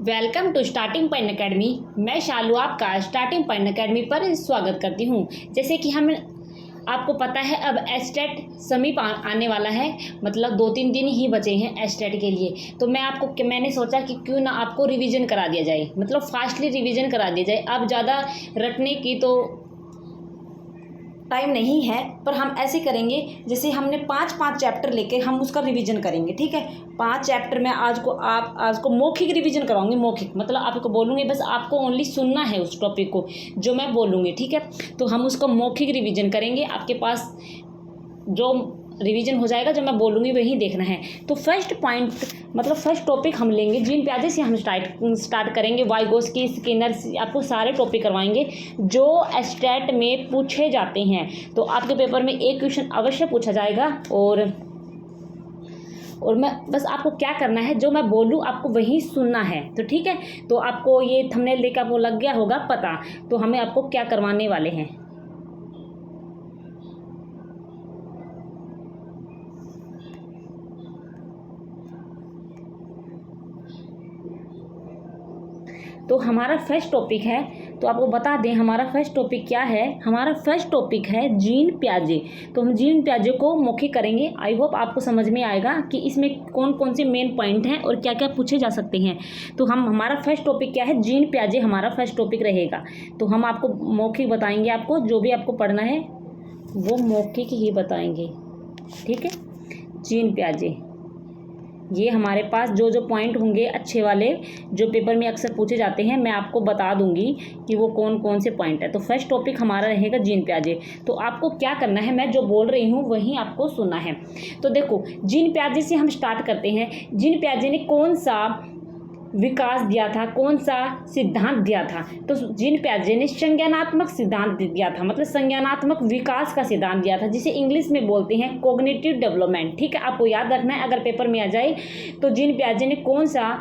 Welcome to starting point academy. मैं शालू आपका starting point academy पर स्वागत करती हूँ। जैसे कि हम आपको पता है अब एस्टेट समीप आने वाला है, मतलब 2-3 दिन ही बचे हैं एस्टेट के लिए। तो मैंने सोचा कि क्यों ना आपको रिवीजन करा दिया जाए, मतलब फास्टली रिवीजन करा दिया जाए। अब ज़्यादा रटने की तो टाइम नहीं है, पर हम ऐसे करेंगे जैसे हमने 5 चैप्टर लेके हम उसका रिवीजन करेंगे। ठीक है, 5 चैप्टर में आज को मौखिक रिवीजन कराऊंगी। मौखिक मतलब आपको बोलूँगी, बस आपको ओनली सुनना है उस टॉपिक को जो मैं बोलूँगी। ठीक है, तो हम उसको मौखिक रिवीजन करेंगे। आपके पास जो रिवीजन हो जाएगा, जो मैं बोलूँगी वही देखना है। तो फर्स्ट पॉइंट मतलब फर्स्ट टॉपिक हम लेंगे जीन प्याजे से। हम स्टार्ट करेंगे। वाइगोस्की, स्किनर, आपको सारे टॉपिक करवाएंगे जो एस्टेट में पूछे जाते हैं। तो आपके पेपर में एक क्वेश्चन अवश्य पूछा जाएगा। और मैं बस आपको क्या करना है, जो मैं बोलूँ आपको वही सुनना है। तो ठीक है, तो आपको ये थंबनेल देकर आपको लग गया होगा पता, तो हमें आपको क्या करवाने वाले हैं। तो हमारा फर्स्ट टॉपिक है, तो आपको बता दें हमारा फर्स्ट टॉपिक क्या है। हमारा फर्स्ट टॉपिक है जीन प्याजे। तो हम जीन प्याजे को मौखिक करेंगे। आई होप आपको समझ में आएगा कि इसमें कौन कौन से मेन पॉइंट हैं और क्या क्या पूछे जा सकते हैं। तो हमारा फर्स्ट टॉपिक क्या है, जीन प्याजे हमारा फर्स्ट टॉपिक रहेगा। तो हम आपको मौखिक बताएंगे। आपको जो भी आपको पढ़ना है वो मौखिक ही बताएंगे। ठीक है, जीन प्याजे ये हमारे पास जो पॉइंट होंगे अच्छे वाले, जो पेपर में अक्सर पूछे जाते हैं, मैं आपको बता दूंगी कि वो कौन कौन से पॉइंट है। तो फर्स्ट टॉपिक हमारा रहेगा जीन प्याजे। तो आपको क्या करना है, मैं जो बोल रही हूँ वही आपको सुनना है। तो देखो, जीन प्याजे से हम स्टार्ट करते हैं। जीन प्याजे ने कौन सा विकास दिया था, कौन सा सिद्धांत दिया था? तो जीन प्याजे ने संज्ञानात्मक सिद्धांत दिया था, मतलब संज्ञानात्मक विकास का सिद्धांत दिया था, जिसे इंग्लिश में बोलते हैं कॉग्निटिव डेवलपमेंट। ठीक है, आपको याद रखना है अगर पेपर में आ जाए। तो जीन प्याजे ने कौन सा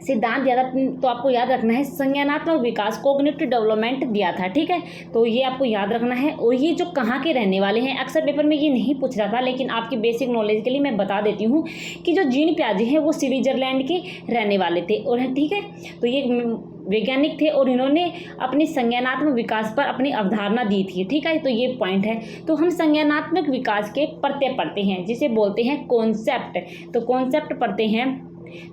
सिद्धांत दिया था, तो आपको याद रखना है संज्ञानात्मक विकास, कॉग्निटिव डेवलपमेंट दिया था। ठीक है, तो ये आपको याद रखना है। और ये जो कहाँ के रहने वाले हैं, अक्सर पेपर में ये नहीं पूछ रहा था, लेकिन आपकी बेसिक नॉलेज के लिए मैं बता देती हूँ कि जो जीन प्याजे हैं वो स्विट्जरलैंड के रहने वाले थे। और ठीक है, तो ये वैज्ञानिक थे और इन्होंने अपनी संज्ञानात्मक विकास पर अपनी अवधारणा दी थी। ठीक है, तो ये पॉइंट है। तो हम संज्ञानात्मक विकास के प्रत्यय पढ़ते हैं, जिसे बोलते हैं कॉन्सेप्ट। तो कॉन्सेप्ट पढ़ते हैं।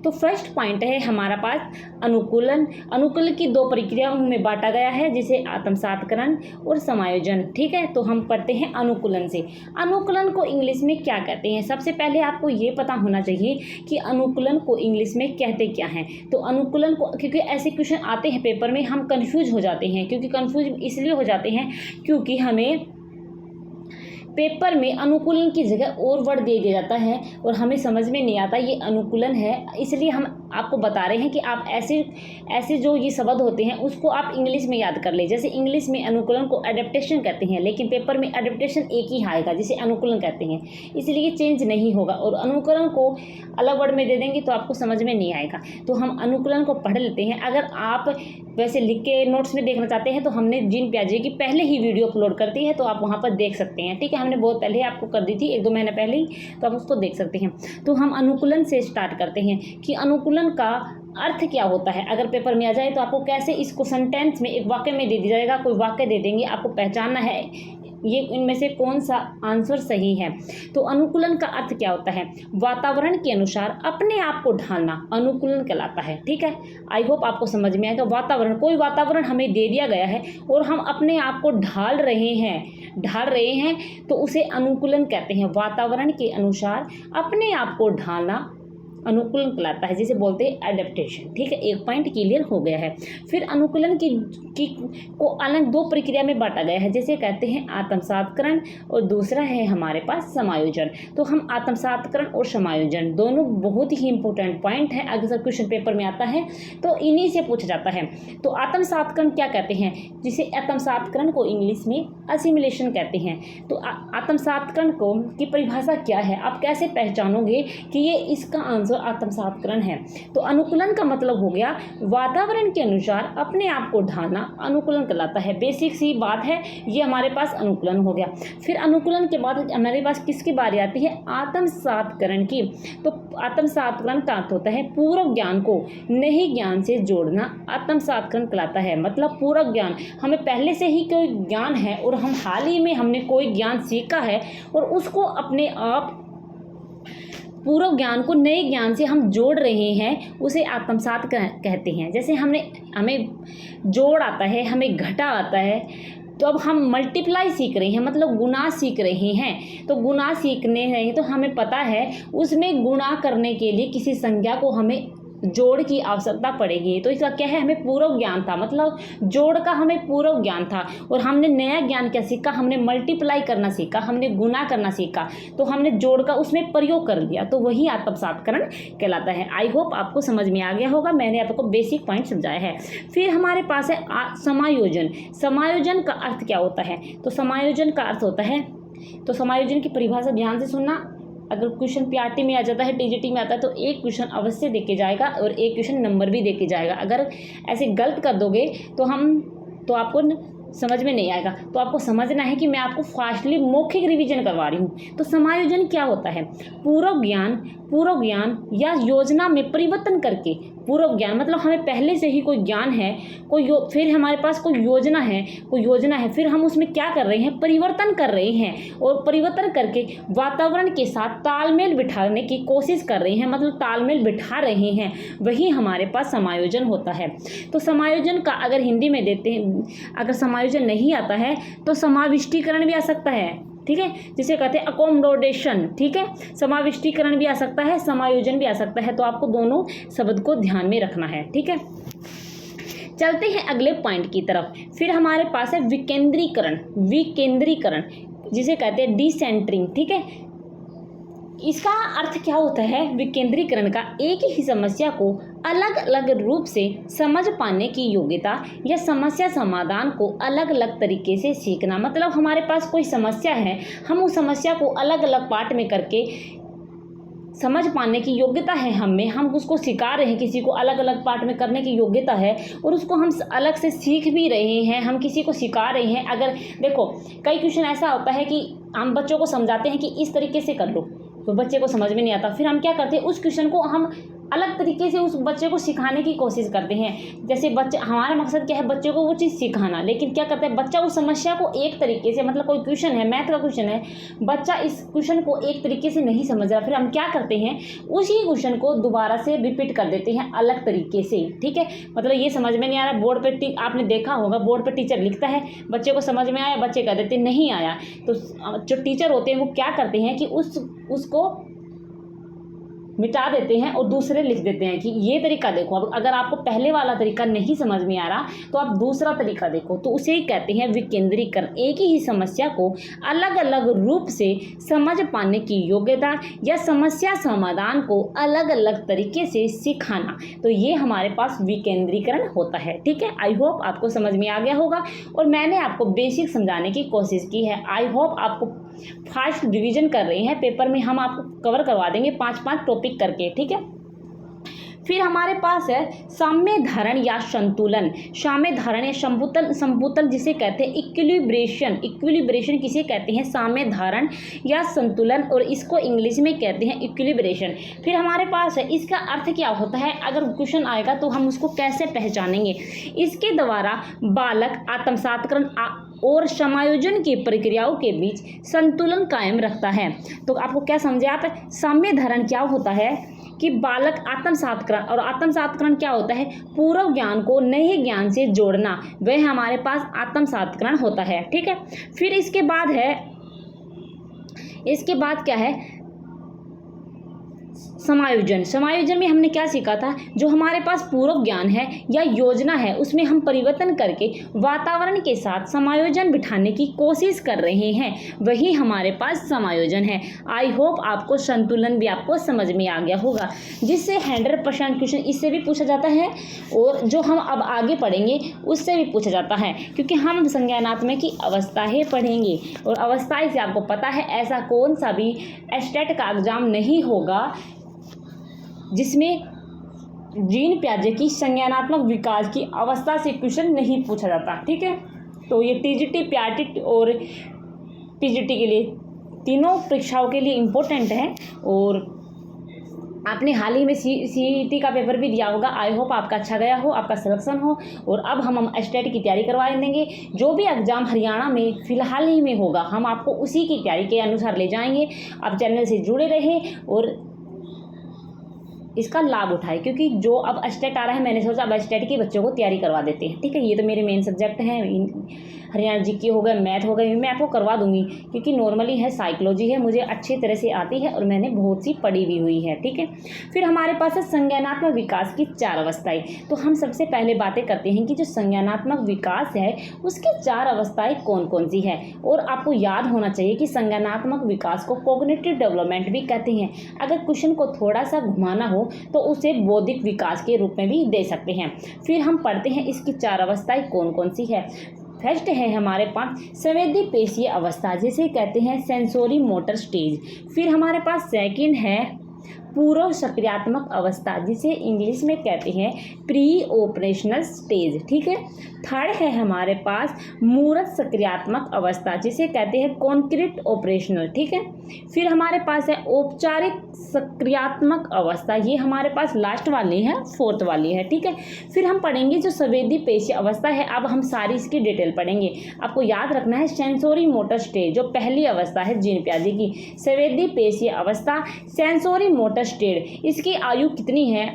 तो फर्स्ट पॉइंट है हमारा पास अनुकूलन। अनुकूलन की 2 प्रक्रियाओं में बांटा गया है, जिसे आत्मसातकरण और समायोजन। ठीक है, तो हम पढ़ते हैं अनुकूलन से। अनुकूलन को इंग्लिश में क्या कहते हैं? सबसे पहले आपको ये पता होना चाहिए कि अनुकूलन को इंग्लिश में कहते क्या हैं। तो अनुकूलन को, क्योंकि ऐसे क्वेश्चन आते हैं पेपर में, हम कंफ्यूज हो जाते हैं। क्योंकि कंफ्यूज इसलिए हो जाते हैं क्योंकि हमें पेपर में अनुकूलन की जगह और वर्ड दे दिया जाता है और हमें समझ में नहीं आता ये अनुकूलन है। इसलिए हम आपको बता रहे हैं कि आप ऐसे जो ये शब्द होते हैं उसको आप इंग्लिश में याद कर ले। जैसे इंग्लिश में अनुकूलन को एडेप्टेशन कहते हैं, लेकिन पेपर में एडेप्टेशन एक ही आएगा जिसे अनुकूलन कहते हैं, इसलिए चेंज नहीं होगा। और अनुकूलन को अलग वर्ड में दे देंगे तो आपको समझ में नहीं आएगा। तो हम अनुकूलन को पढ़ लेते हैं। अगर आप वैसे लिख के नोट्स में देखना चाहते हैं तो हमने जीन प्याजे की पहले ही वीडियो अपलोड कर दी है, तो आप वहाँ पर देख सकते हैं। ठीक है, हमने बहुत पहले आपको कर दी थी, 1-2 महीने पहले ही, तो आप उसको देख सकते हैं। तो हम अनुकूलन से स्टार्ट करते हैं कि अनुकूलन का अर्थ क्या होता है। अगर पेपर में आ जाए तो आपको कैसे इसको सेंटेंस में, एक वाक्य में दे दिया जाएगा, कोई वाक्य दे देंगे, आपको पहचानना है ये इनमें से कौन सा आंसर सही है। तो अनुकूलन का अर्थ क्या होता है? वातावरण के अनुसार अपने आप को ढालना अनुकूलन कहलाता है। ठीक है, आई होप आपको समझ में आएगा। वातावरण, कोई वातावरण हमें दे दिया गया है और हम अपने आप को ढाल रहे हैं तो उसे अनुकूलन कहते हैं। वातावरण के अनुसार अपने आप को ढालना अनुकूलन कहलाता है, जिसे बोलते हैं एडेप्टेशन। ठीक है, एक पॉइंट क्लियर हो गया है। फिर अनुकूलन को अलग 2 प्रक्रिया में बांटा गया है, जिसे कहते हैं आत्मसातकरण और दूसरा है हमारे पास समायोजन। तो हम आत्मसातकरण और समायोजन दोनों बहुत ही इंपॉर्टेंट पॉइंट है, अगर क्वेश्चन पेपर में आता है तो इन्हीं से पूछा जाता है। तो आत्मसातकरण क्या कहते हैं, जिसे आत्मसातकरण को इंग्लिश में असिमिलेशन कहते हैं। तो आत्मसातकरण की परिभाषा क्या है, आप कैसे पहचानोगे कि ये इसका आंसर आंसर आत्मसात्करण है। तो अनुकूलन का मतलब हो गया वातावरण के अनुसार अपने आप को ढालना, अनुकूलन कहलाता है। बेसिक सी बात है, ये हमारे पास अनुकूलन हो गया। फिर अनुकूलन के बाद हमारे पास किसकी बारी आती है? आत्मसात्करण की। तो आत्मसात्करण का अर्थ होता है पूर्व ज्ञान को नए ज्ञान से जोड़ना, आत्मसात्करण कहलाता है। मतलब पूर्व ज्ञान, हमें पहले से ही कोई ज्ञान है और हम हाल ही में हमने कोई ज्ञान सीखा है और उसको अपने आप पूर्व ज्ञान को नए ज्ञान से हम जोड़ रहे हैं, उसे आत्मसात कहते हैं। जैसे हमें जोड़ आता है, हमें घटा आता है, तो अब हम मल्टीप्लाई सीख रहे हैं, मतलब गुणा सीख रहे हैं। तो गुणा सीखने हैं तो हमें पता है उसमें गुणा करने के लिए किसी संज्ञा को हमें जोड़ की आवश्यकता पड़ेगी। तो इसका क्या है? हमें पूर्व ज्ञान था, मतलब जोड़ का हमें पूर्व ज्ञान था और हमने नया ज्ञान क्या सीखा? हमने मल्टीप्लाई करना सीखा, हमने गुना करना सीखा, तो हमने जोड़ का उसमें प्रयोग कर लिया, तो वही आत्मसात्करण कहलाता है। आई होप आपको समझ में आ गया होगा, मैंने आपको बेसिक पॉइंट समझाया है। फिर हमारे पास है समायोजन। समायोजन का अर्थ क्या होता है? तो समायोजन का अर्थ होता है, तो समायोजन की परिभाषा ध्यान से सुनना। अगर क्वेश्चन पीआरटी में आ जाता है, टीजीटी में आता है, तो एक क्वेश्चन अवश्य देके जाएगा और एक क्वेश्चन नंबर भी देके जाएगा। अगर ऐसे गलत कर दोगे तो आपको समझ में नहीं आएगा। तो आपको समझना है कि मैं आपको फास्टली मौखिक रिवीजन करवा रही हूँ। तो समायोजन क्या होता है? पूर्व ज्ञान या योजना में परिवर्तन करके, पूर्व ज्ञान मतलब हमें पहले से ही कोई ज्ञान है, फिर हमारे पास कोई योजना है, फिर हम उसमें क्या कर रहे हैं? परिवर्तन कर रहे हैं, और परिवर्तन करके वातावरण के साथ तालमेल बिठाने की कोशिश कर रहे हैं, मतलब तालमेल बिठा रहे हैं, वही हमारे पास समायोजन होता है। तो समायोजन का अगर हिंदी में देते हैं, अगर समायोजन नहीं आता है तो समाविष्टीकरण भी आ सकता है, ठीक है, जिसे कहते हैं अकोमोडेशन, ठीक है। समाविष्टीकरण भी आ सकता है, समायोजन भी आ सकता है। तो आपको दोनों शब्द को ध्यान में रखना है, ठीक है। चलते हैं अगले पॉइंट की तरफ। फिर हमारे पास है विकेंद्रीकरण, जिसे कहते हैं डिसेंटरिंग, ठीक है। इसका अर्थ क्या होता है? विकेंद्रीकरण का एक ही समस्या को अलग अलग रूप से समझ पाने की योग्यता या समस्या समाधान को अलग अलग तरीके से सीखना। मतलब हमारे पास कोई समस्या है, हम उस समस्या को अलग अलग पार्ट में करके समझ पाने की योग्यता है हम उसको सिखा रहे हैं, किसी को अलग अलग पार्ट में करने की योग्यता है और उसको हम अलग से सीख भी रहे हैं, हम किसी को सिखा रहे हैं। अगर देखो कई क्वेश्चन ऐसा होता है कि हम बच्चों को समझाते हैं कि इस तरीके से कर लो, तो बच्चे को समझ में नहीं आता, फिर हम क्या करते हैं? उस क्वेश्चन को हम अलग तरीके से उस बच्चे को सिखाने की कोशिश करते हैं। जैसे बच्चे, हमारा मकसद क्या है? बच्चे को वो चीज़ सिखाना, लेकिन क्या करते हैं? बच्चा उस समस्या को एक तरीके से, मतलब कोई क्वेश्चन है, मैथ का क्वेश्चन है, बच्चा इस क्वेश्चन को एक तरीके से नहीं समझ रहा, फिर हम क्या करते हैं? उसी क्वेश्चन को दोबारा से रिपीट कर देते हैं अलग तरीके से, ठीक है। मतलब ये समझ में नहीं आ रहा, बोर्ड पर आपने देखा होगा, बोर्ड पर टीचर लिखता है, बच्चे को समझ में आया, बच्चे कह देते नहीं आया, तो जो टीचर होते हैं वो क्या करते हैं कि उसको मिटा देते हैं और दूसरे लिख देते हैं कि ये तरीका देखो। अब अगर आपको पहले वाला तरीका नहीं समझ में आ रहा तो आप दूसरा तरीका देखो, तो उसे ही कहते हैं विकेंद्रीकरण। एक ही समस्या को अलग अलग रूप से समझ पाने की योग्यता या समस्या समाधान को अलग अलग तरीके से सिखाना, तो ये हमारे पास विकेंद्रीकरण होता है, ठीक है। आई होप आपको समझ में आ गया होगा और मैंने आपको बेसिक समझाने की कोशिश की है। आई होप आपको फास्ट रिवीजन कर रहे हैं, पेपर में हम आपको कवर करवा देंगे 5-5 टॉपिक करके, ठीक है। फिर हमारे पास है साम्य धारण या संतुलन। साम्य धारण या संतुलन जिसे कहते हैं इक्विलिब्रेशन किसे कहते हैं? साम्य धारण या संतुलन, और इसको इंग्लिश में कहते हैं इक्विलिब्रेशन। फिर हमारे पास है इसका अर्थ क्या होता है? अगर क्वेश्चन आएगा तो हम उसको कैसे पहचानेंगे? इसके द्वारा बालक आत्मसात्करण और समायोजन की प्रक्रियाओं के बीच संतुलन कायम रखता है। तो आपको क्या समझे आप? साम्य धारण क्या होता है कि बालक आत्मसात्करण, और आत्मसात्करण क्या होता है? पूर्व ज्ञान को नए ज्ञान से जोड़ना, वह हमारे पास आत्मसात्करण होता है, ठीक है। फिर इसके बाद क्या है? समायोजन में हमने क्या सीखा था? जो हमारे पास पूर्व ज्ञान है या योजना है उसमें हम परिवर्तन करके वातावरण के साथ समायोजन बिठाने की कोशिश कर रहे हैं, वही हमारे पास समायोजन है। आई होप आपको संतुलन भी आपको समझ में आ गया होगा, जिससे 100% क्वेश्चन इससे भी पूछा जाता है और जो हम अब आगे पढ़ेंगे उससे भी पूछा जाता है, क्योंकि हम संज्ञानात्मक की अवस्थाएं पढ़ेंगे और अवस्थाएं से आपको पता है ऐसा कौन सा भी स्टेट का एग्जाम नहीं होगा जिसमें जीन पियाजे की संज्ञानात्मक विकास की अवस्था से क्वेश्चन नहीं पूछा जाता। ठीक है, तो ये टीजीटी, पीआरटी और पीजीटी के लिए तीनों परीक्षाओं के लिए इम्पोर्टेंट है। और आपने हाल ही में सीईटी का पेपर भी दिया होगा। आई होप आपका अच्छा गया हो, आपका सिलेक्शन हो। और अब हम स्टेट की तैयारी करवा देंगे। जो भी एग्ज़ाम हरियाणा में फ़िलहाल ही में होगा, हम आपको उसी की तैयारी के अनुसार ले जाएंगे। आप चैनल से जुड़े रहें और इसका लाभ उठाए, क्योंकि जो अब स्टेट आ रहा है, मैंने सोचा अब स्टेट के बच्चों को तैयारी करवा देते हैं। ठीक है, ये तो मेरे मेन सब्जेक्ट हैं, हरियाणा जीके हो गए, मैथ हो गए, मैं आपको करवा दूंगी, क्योंकि नॉर्मली है साइकोलॉजी है, मुझे अच्छी तरह से आती है और मैंने बहुत सी पढ़ी भी हुई है। ठीक है, फिर हमारे पास है संज्ञानात्मक विकास की 4 अवस्थाएं। तो हम सबसे पहले बातें करते हैं कि जो संज्ञानात्मक विकास है उसकी 4 अवस्थाएं कौन कौन सी है। और आपको याद होना चाहिए कि संज्ञानात्मक विकास को कॉग्निटिव डेवलपमेंट भी कहते हैं। अगर क्वेश्चन को थोड़ा सा घुमाना हो तो उसे बौद्धिक विकास के रूप में भी दे सकते हैं। फिर हम पढ़ते हैं इसकी 4 अवस्थाएं कौन कौन सी है। फर्स्ट है हमारे पास संवेदी पेशीय अवस्था, जिसे कहते हैं सेंसोरी मोटर स्टेज। फिर हमारे पास सेकंड है पूर्व सक्रियात्मक अवस्था, जिसे इंग्लिश में कहते हैं प्री ऑपरेशनल स्टेज। ठीक है, थर्ड है हमारे पास मूर्त सक्रियात्मक अवस्था, जिसे कहते हैं कॉन्क्रीट ऑपरेशनल। ठीक है, फिर हमारे पास है औपचारिक सक्रियात्मक अवस्था, ये हमारे पास लास्ट वाली है, 4th वाली है। ठीक है, फिर हम पढ़ेंगे जो संवेदी पेशीय अवस्था है। अब हम सारी इसकी डिटेल पढ़ेंगे। आपको याद रखना है सेंसोरी मोटर स्टेज जो पहली अवस्था है जीन पियाजे की, संवेदी पेशीय अवस्था सेंसोरी मोटर स्टेज, इसकी आयु कितनी है?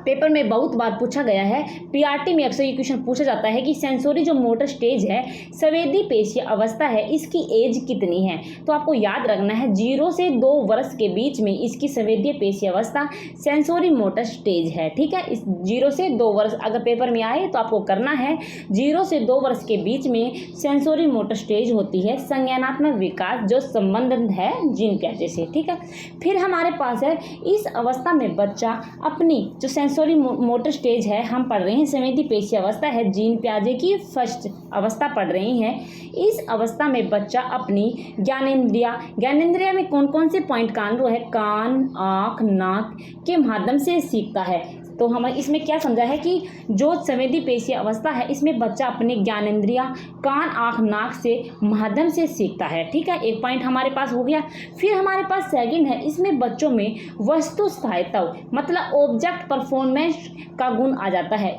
पेपर में बहुत बार पूछा गया है, पीआरटी में अक्सर ये क्वेश्चन पूछा जाता है कि सेंसोरी जो मोटर स्टेज है, संवेदी पेशीय अवस्था है, इसकी एज कितनी है? तो आपको याद रखना है 0 से 2 वर्ष के बीच में इसकी संवेदी पेशीय अवस्था सेंसोरी मोटर स्टेज है। ठीक है, इस 0 से 2 वर्ष अगर पेपर में आए तो आपको करना है 0 से 2 वर्ष के बीच में सेंसोरी मोटर स्टेज होती है संज्ञानात्मक विकास जो संबंधित है जीन पियाजे से। ठीक है, फिर हमारे पास है इस अवस्था में बच्चा अपनी जो सेंसोरी मोटर स्टेज है, हम पढ़ रहे हैं संवेदी पेशीय अवस्था है, जीन पियाजे की फर्स्ट अवस्था पढ़ रही हैं। इस अवस्था में बच्चा अपनी ज्ञानेंद्रिया में कौन कौन से पॉइंट कान है, कान, आँख, नाक के माध्यम से सीखता है। तो हम इसमें क्या समझा है कि जो संवेदी पेशीय अवस्था है, इसमें बच्चा अपने ज्ञानेंद्रिया कान, आँख, नाक से माध्यम से सीखता है। ठीक है, एक पॉइंट हमारे पास हो गया। फिर हमारे पास सेकंड है, इसमें बच्चों में वस्तु स्थायित्व मतलब ऑब्जेक्ट परफॉर्मेंस का गुण आ जाता है।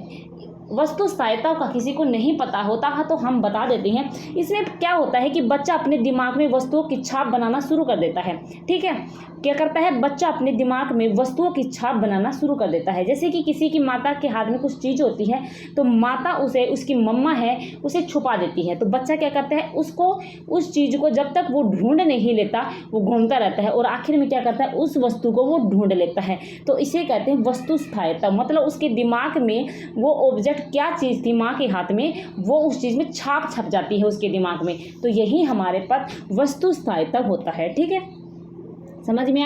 वस्तु स्थायित्व का किसी को नहीं पता होता है तो हम बता देते हैं। इसमें क्या होता है कि बच्चा अपने दिमाग में वस्तुओं की छाप बनाना शुरू कर देता है। ठीक है, क्या करता है बच्चा अपने दिमाग में वस्तुओं की छाप बनाना शुरू कर देता है। जैसे कि किसी की माता के हाथ में कुछ चीज़ होती है तो माता उसे, उसकी मम्मा है, उसे छुपा देती है। तो बच्चा क्या करता है, उसको उस चीज़ को जब तक वो ढूंढ नहीं लेता वो घूमता रहता है और आखिर में क्या करता है, उस वस्तु को वो ढूंढ लेता है। तो इसे कहते हैं वस्तु स्थायित्व, मतलब उसके दिमाग में वो ऑब्जेक्ट क्या चीज़ थी माँ के हाथ में, वो उस चीज़ में छाप छप जाती है उसके दिमाग में। तो यही हमारे पास वस्तु स्थायित्व होता है। ठीक है, समझ में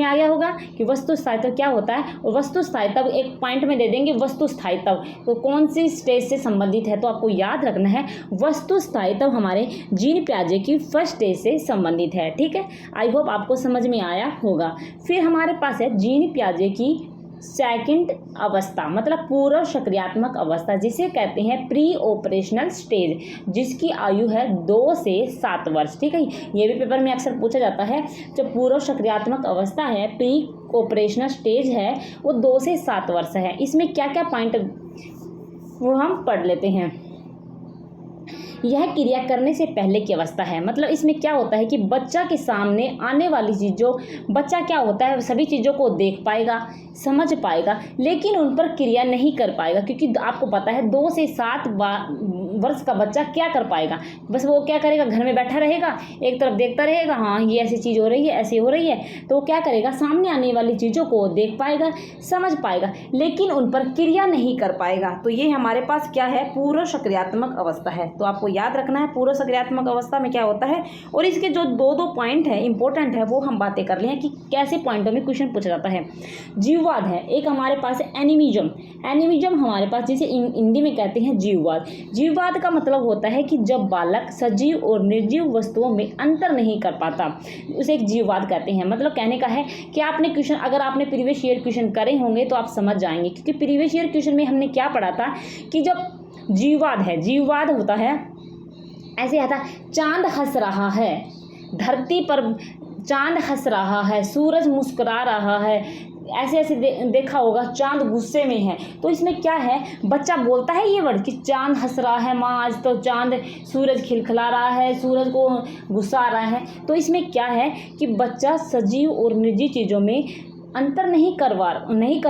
आ गया होगा कि वस्तु स्थायित्व क्या होता है। और वस्तु स्थायित्व एक पॉइंट में दे देंगे, वस्तु स्थायित्व तो कौन सी स्टेज से संबंधित है, तो आपको याद रखना है वस्तु स्थायित्व हमारे जीन पियाजे की फर्स्ट स्टेज से संबंधित है। ठीक है, आई होप आपको समझ में आया होगा। फिर हमारे पास है जीन पियाजे की सेकंड अवस्था मतलब पूर्व सक्रियात्मक अवस्था, जिसे कहते हैं प्री ऑपरेशनल स्टेज, जिसकी आयु है 2 से 7 वर्ष। ठीक है, ये भी पेपर में अक्सर पूछा जाता है। जो पूर्व सक्रियात्मक अवस्था है, प्री ऑपरेशनल स्टेज है, वो 2 से 7 वर्ष है। इसमें क्या क्या पॉइंट वो हम पढ़ लेते हैं। यह क्रिया करने से पहले की अवस्था है, मतलब इसमें क्या होता है कि बच्चा के सामने आने वाली चीज़ों, बच्चा क्या होता है सभी चीज़ों को देख पाएगा, समझ पाएगा, लेकिन उन पर क्रिया नहीं कर पाएगा। क्योंकि आपको पता है 2 से 7 वर्ष का बच्चा क्या कर पाएगा, बस वो क्या करेगा, घर में बैठा रहेगा, एक तरफ देखता रहेगा, हाँ ये ऐसी चीज़ हो रही है, ऐसी हो रही है, तो वो क्या करेगा, सामने आने वाली चीज़ों को देख पाएगा, समझ पाएगा, लेकिन उन पर क्रिया नहीं कर पाएगा। तो ये हमारे पास क्या है, पूर्व सक्रियात्मक अवस्था है। तो आपको आपको याद रखना है पूर्व सक्रियात्मक अवस्था में क्या होता है, और इसके जो दो पॉइंट है इंपॉर्टेंट है वो हम बातें कर रहे हैं कि कैसे पॉइंटों में क्वेश्चन पूछा जाता है। जीववाद है, एक हमारे पास है एनिमिज्म। एनिमिज्म हमारे पास जिसे हिंदी में कहते हैं जीववाद। जीववाद का मतलब होता है कि जब बालक सजीव और निर्जीव वस्तुओं में अंतर नहीं कर पाता, उसे एक जीववाद कहते हैं। मतलब कहने का है कि आपने क्वेश्चन, अगर आपने प्रीवियस ईयर क्वेश्चन करे होंगे तो आप समझ जाएंगे, क्योंकि प्रीवियस ईयर क्वेश्चन में हमने क्या पढ़ा था कि जब जीववाद है, जीववाद होता है ऐसे आता, चांद हंस रहा है धरती पर, चांद हंस रहा है, सूरज मुस्कुरा रहा है, ऐसे ऐसे देखा होगा, चांद गुस्से में है। तो इसमें क्या है, बच्चा बोलता है ये वर्ड कि चांद हंस रहा है माँ आज तो, चांद सूरज खिलखिला रहा है, सूरज को गुस्सा आ रहा है। तो इसमें क्या है कि बच्चा सजीव और निर्जीव चीज़ों में अंतर नहीं कर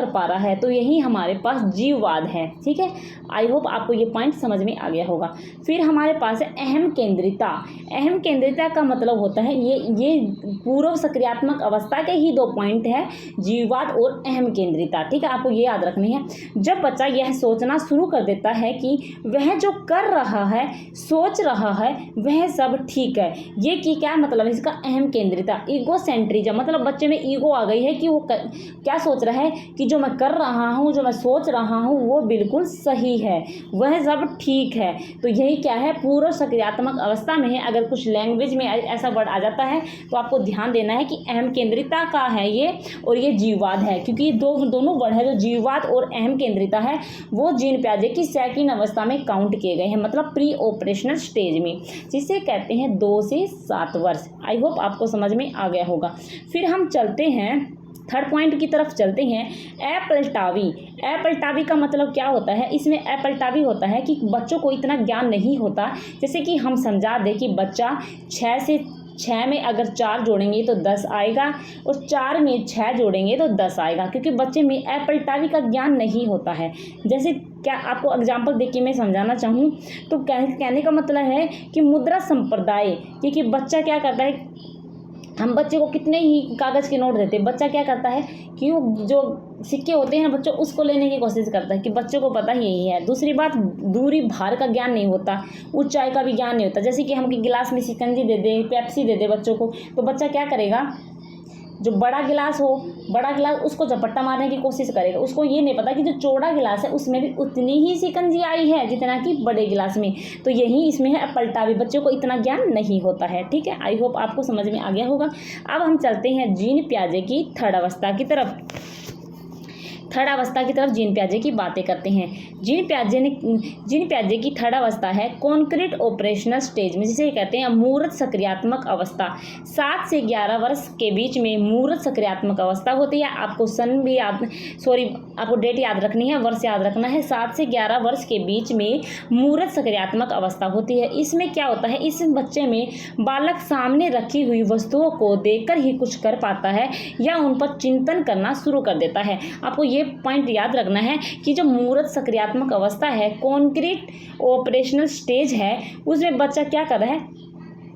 पा रहा है, तो यही हमारे पास जीववाद है। ठीक है, आई होप आपको ये पॉइंट समझ में आ गया होगा। फिर हमारे पास है अहम केंद्रिता। अहम केंद्रिता का मतलब होता है ये पूर्व सक्रियात्मक अवस्था के ही दो पॉइंट है, जीववाद और अहम केंद्रिता। ठीक है, आपको ये याद रखनी है। जब बच्चा यह सोचना शुरू कर देता है कि वह जो कर रहा है, सोच रहा है, वह सब ठीक है, ये की क्या मतलब है इसका, अहम केंद्रिता। ईगोसेंट्रिज्म मतलब बच्चे में ईगो आ गई है कि वो क्या सोच रहा है कि जो मैं कर रहा हूँ, जो मैं सोच रहा हूँ वो बिल्कुल सही है, वह सब ठीक है। तो यही क्या है, पूर्व सक्रियात्मक अवस्था में है। अगर कुछ लैंग्वेज में ऐसा वर्ड आ जाता है तो आपको ध्यान देना है कि अहम केंद्रिता का है ये, और ये जीववाद है, क्योंकि ये दोनों वर्ड है जो जीववाद और अहम केंद्रिता है वो जीन प्याजे की सेकंड अवस्था में काउंट किए गए हैं, मतलब प्री ऑपरेशनल स्टेज में, जिसे कहते हैं 2 से 7 वर्ष। आई होप आपको समझ में आ गया होगा। फिर हम चलते हैं थर्ड पॉइंट की तरफ चलते हैं, अपलटावी। अपलटावी का मतलब क्या होता है, इसमें अपलटावी होता है कि बच्चों को इतना ज्ञान नहीं होता। जैसे कि हम समझा दें कि बच्चा 6 में अगर 4 जोड़ेंगे तो 10 आएगा, और 4 में 6 जोड़ेंगे तो 10 आएगा, क्योंकि बच्चे में अपलटावी का ज्ञान नहीं होता है। जैसे क्या आपको एग्जाम्पल देख के मैं समझाना चाहूँ तो कहने का मतलब है कि मुद्रा संप्रदाय, क्योंकि बच्चा क्या करता है, हम बच्चे को कितने ही कागज़ के नोट देते हैं, बच्चा क्या करता है कि वो जो सिक्के होते हैं बच्चों उसको लेने की कोशिश करता है, कि बच्चों को पता ही यही है। दूसरी बात, दूरी भार का ज्ञान नहीं होता, ऊंचाई का भी ज्ञान नहीं होता। जैसे कि हम गिलास में शिकंजी दे दे, पेप्सी दे दे बच्चों को, तो बच्चा क्या करेगा, जो बड़ा गिलास उसको झपट्टा मारने की कोशिश करेगा। उसको ये नहीं पता कि जो चौड़ा गिलास है उसमें भी उतनी ही शिकंजी आई है जितना कि बड़े गिलास में। तो यही इसमें है अपलटावी, बच्चों को इतना ज्ञान नहीं होता है। ठीक है, आई होप आपको समझ में आ गया होगा। अब हम चलते हैं जीन प्याजे की थर्ड अवस्था की तरफ। जीन प्याजे की बातें करते हैं। जीन प्याजे की थर्ड अवस्था है कॉन्क्रीट ऑपरेशनल स्टेज में, जिसे कहते हैं मूर्त सक्रियात्मक अवस्था। 7 से 11 वर्ष के बीच में मूर्त सक्रियात्मक अवस्था होती है। आपको आपको डेट याद रखनी है, वर्ष याद रखना है। 7 से 11 वर्ष के बीच में मूर्त सक्रियात्मक अवस्था होती है। इसमें क्या होता है, इस बच्चे में बालक सामने रखी हुई वस्तुओं को देखकर ही कुछ कर पाता है या उन पर चिंतन करना शुरू कर देता है। आपको ये पॉइंट याद रखना है कि जो मूर्त सक्रियात्मक अवस्था है, कॉन्क्रीट ऑपरेशनल स्टेज है, उसमें बच्चा क्या कर रहा है,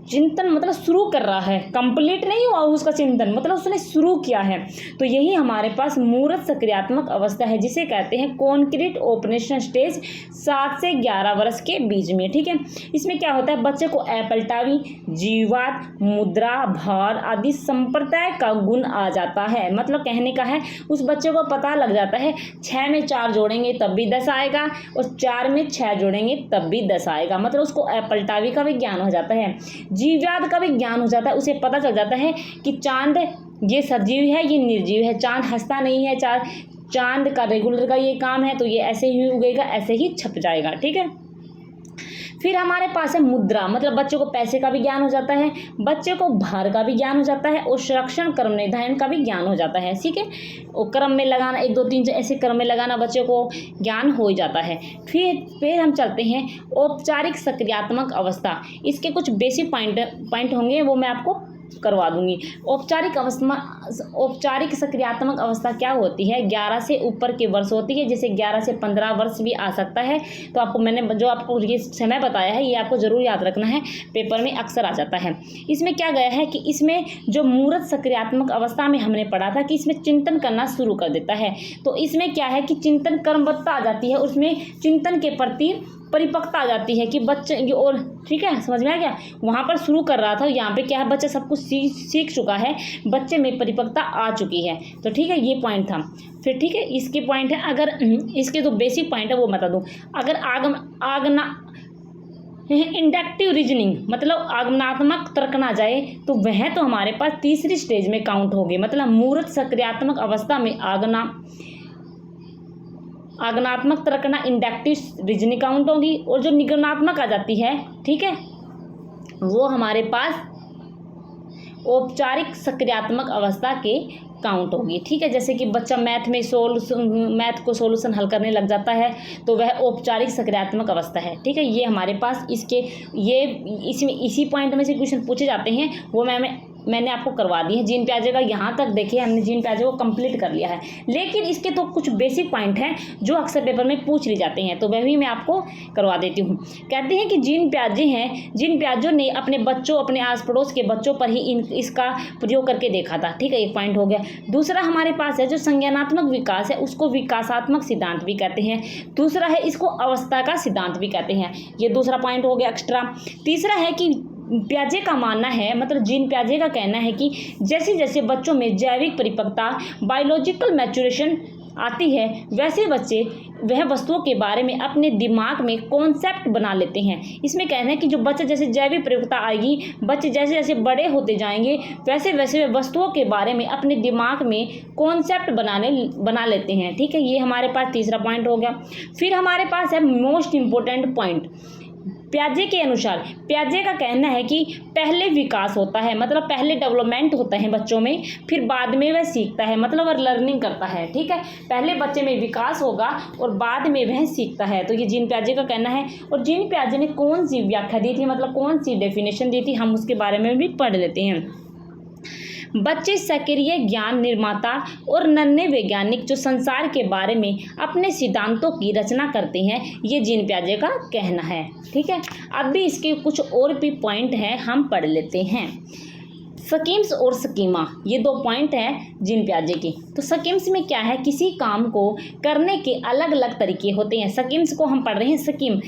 चिंतन मतलब शुरू कर रहा है, कंप्लीट नहीं हुआ उसका चिंतन, मतलब उसने शुरू किया है। तो यही हमारे पास मूर्त सक्रियात्मक अवस्था है, जिसे कहते हैं कॉन्क्रीट ऑपरेशनल स्टेज 7 से 11 वर्ष के बीच में। ठीक है, इसमें क्या होता है, बच्चे को अपलटावी, जीववाद, मुद्रा, भार आदि संप्रदाय का गुण आ जाता है। मतलब कहने का है उस बच्चे को पता लग जाता है 6 में 4 जोड़ेंगे तब भी 10 आएगा, और 4 में 6 जोड़ेंगे तब भी 10 आएगा। मतलब उसको अपलटावी का भी ज्ञान हो जाता है, जीववाद का भी ज्ञान हो जाता है। उसे पता चल जाता है कि चांद ये सजीव है, ये निर्जीव है, चांद हंसता नहीं है, चांद का रेगुलर का ये काम है, तो ये ऐसे ही उगेगा, ऐसे ही छप जाएगा। ठीक है, फिर हमारे पास है मुद्रा, मतलब बच्चों को पैसे का भी ज्ञान हो जाता है, बच्चे को भार का भी ज्ञान हो जाता है, और संरक्षण क्रम निर्धारण का भी ज्ञान हो जाता है। ठीक है, और क्रम में लगाना 1 2 3 ऐसे क्रम में लगाना बच्चे को ज्ञान हो जाता है। फिर हम चलते हैं औपचारिक सक्रियात्मक अवस्था। इसके कुछ बेसिक पॉइंट होंगे, वो मैं आपको करवा दूंगी। औपचारिक सक्रियात्मक अवस्था क्या होती है, 11 से ऊपर के वर्ष होती है, जैसे 11 से 15 वर्ष भी आ सकता है। तो आपको मैंने जो आपको ये समय बताया है ये आपको जरूर याद रखना है, पेपर में अक्सर आ जाता है। इसमें क्या गया है कि इसमें जो मूर्त सक्रियात्मक अवस्था में हमने पढ़ा था कि इसमें चिंतन करना शुरू कर देता है। तो इसमें क्या है कि चिंतन कर्मवत्ता आ जाती है, उसमें चिंतन के प्रति परिपक्वता आ जाती है कि बच्चे ये, और ठीक है समझ में आ गया। वहाँ पर शुरू कर रहा था, यहाँ पे क्या है, बच्चा सब कुछ सीख चुका है, बच्चे में परिपक्वता आ चुकी है। तो ठीक है, ये पॉइंट था। फिर ठीक है, इसके पॉइंट है, अगर इसके जो बेसिक पॉइंट है वो बता दूँ। अगर इंडक्टिव रीजनिंग मतलब आगमनात्मक तर्क ना जाए तो वह तो हमारे पास तीसरी स्टेज में काउंट होगी, मतलब मूर्त सक्रियात्मक अवस्था में आगमनात्मक तर्कना इंडक्टिव रीजनिंग काउंट होगी, और जो निगमनात्मक आ जाती है, ठीक है, वो हमारे पास औपचारिक सक्रियात्मक अवस्था के काउंट होगी। ठीक है, जैसे कि बच्चा मैथ को सॉल्यूशन हल करने लग जाता है तो वह औपचारिक सक्रियात्मक अवस्था है। ठीक है, ये हमारे पास इसमें इसी पॉइंट में से क्वेश्चन पूछे जाते हैं, वो मैंने आपको करवा दी है। जीन पियाजे का यहाँ तक देखिए, हमने जीन पियाजे को कंप्लीट कर लिया है, लेकिन इसके तो कुछ बेसिक पॉइंट हैं जो अक्सर पेपर में पूछ ली जाते हैं, तो वह भी मैं आपको करवा देती हूँ। कहते हैं कि जीन पियाजे हैं, जीन पियाजे ने अपने बच्चों, अपने आस पड़ोस के बच्चों पर ही इसका प्रयोग करके देखा था। ठीक है, एक पॉइंट हो गया। दूसरा हमारे पास है जो संज्ञानात्मक विकास है, उसको विकासात्मक सिद्धांत भी कहते हैं। दूसरा है इसको अवस्था का सिद्धांत भी कहते हैं, ये दूसरा पॉइंट हो गया एक्स्ट्रा। तीसरा है कि पियाजे का मानना है, मतलब जीन पियाजे का कहना है कि जैसे जैसे बच्चों में जैविक परिपक्वता, बायोलॉजिकल मैच्योरेशन आती है, वैसे बच्चे वह वस्तुओं के बारे में अपने दिमाग में कॉन्सेप्ट बना लेते हैं। इसमें कहना है कि जो बच्चे जैसे जैविक परिपक्वता आएगी, बच्चे जैसे जैसे बड़े होते जाएंगे, वैसे वैसे वे वस्तुओं के बारे में अपने दिमाग में कॉन्सेप्ट बना लेते हैं। ठीक है, ये हमारे पास तीसरा पॉइंट हो गया। फिर हमारे पास है मोस्ट इम्पोर्टेंट पॉइंट, पियाजे के अनुसार पियाजे का कहना है कि पहले विकास होता है, मतलब पहले डेवलपमेंट होता है बच्चों में, फिर बाद में वह सीखता है, मतलब वह लर्निंग करता है। ठीक है, पहले बच्चे में विकास होगा और बाद में वह सीखता है, तो ये जीन पियाजे का कहना है। और जीन पियाजे ने कौन सी व्याख्या दी थी, मतलब कौन सी डेफिनेशन दी थी, हम उसके बारे में भी पढ़ लेते हैं। बच्चे सक्रिय ज्ञान निर्माता और नन्हे वैज्ञानिक जो संसार के बारे में अपने सिद्धांतों की रचना करते हैं, ये जीन पियाजे का कहना है। ठीक है, अब भी इसके कुछ और भी पॉइंट हैं, हम पढ़ लेते हैं। स्कीम्स और स्कीमा, ये दो पॉइंट हैं जीन पियाजे की। तो स्कीम्स में क्या है, किसी काम को करने के अलग अलग तरीके होते हैं। स्कीम्स को हम पढ़ रहे हैं स्कीम,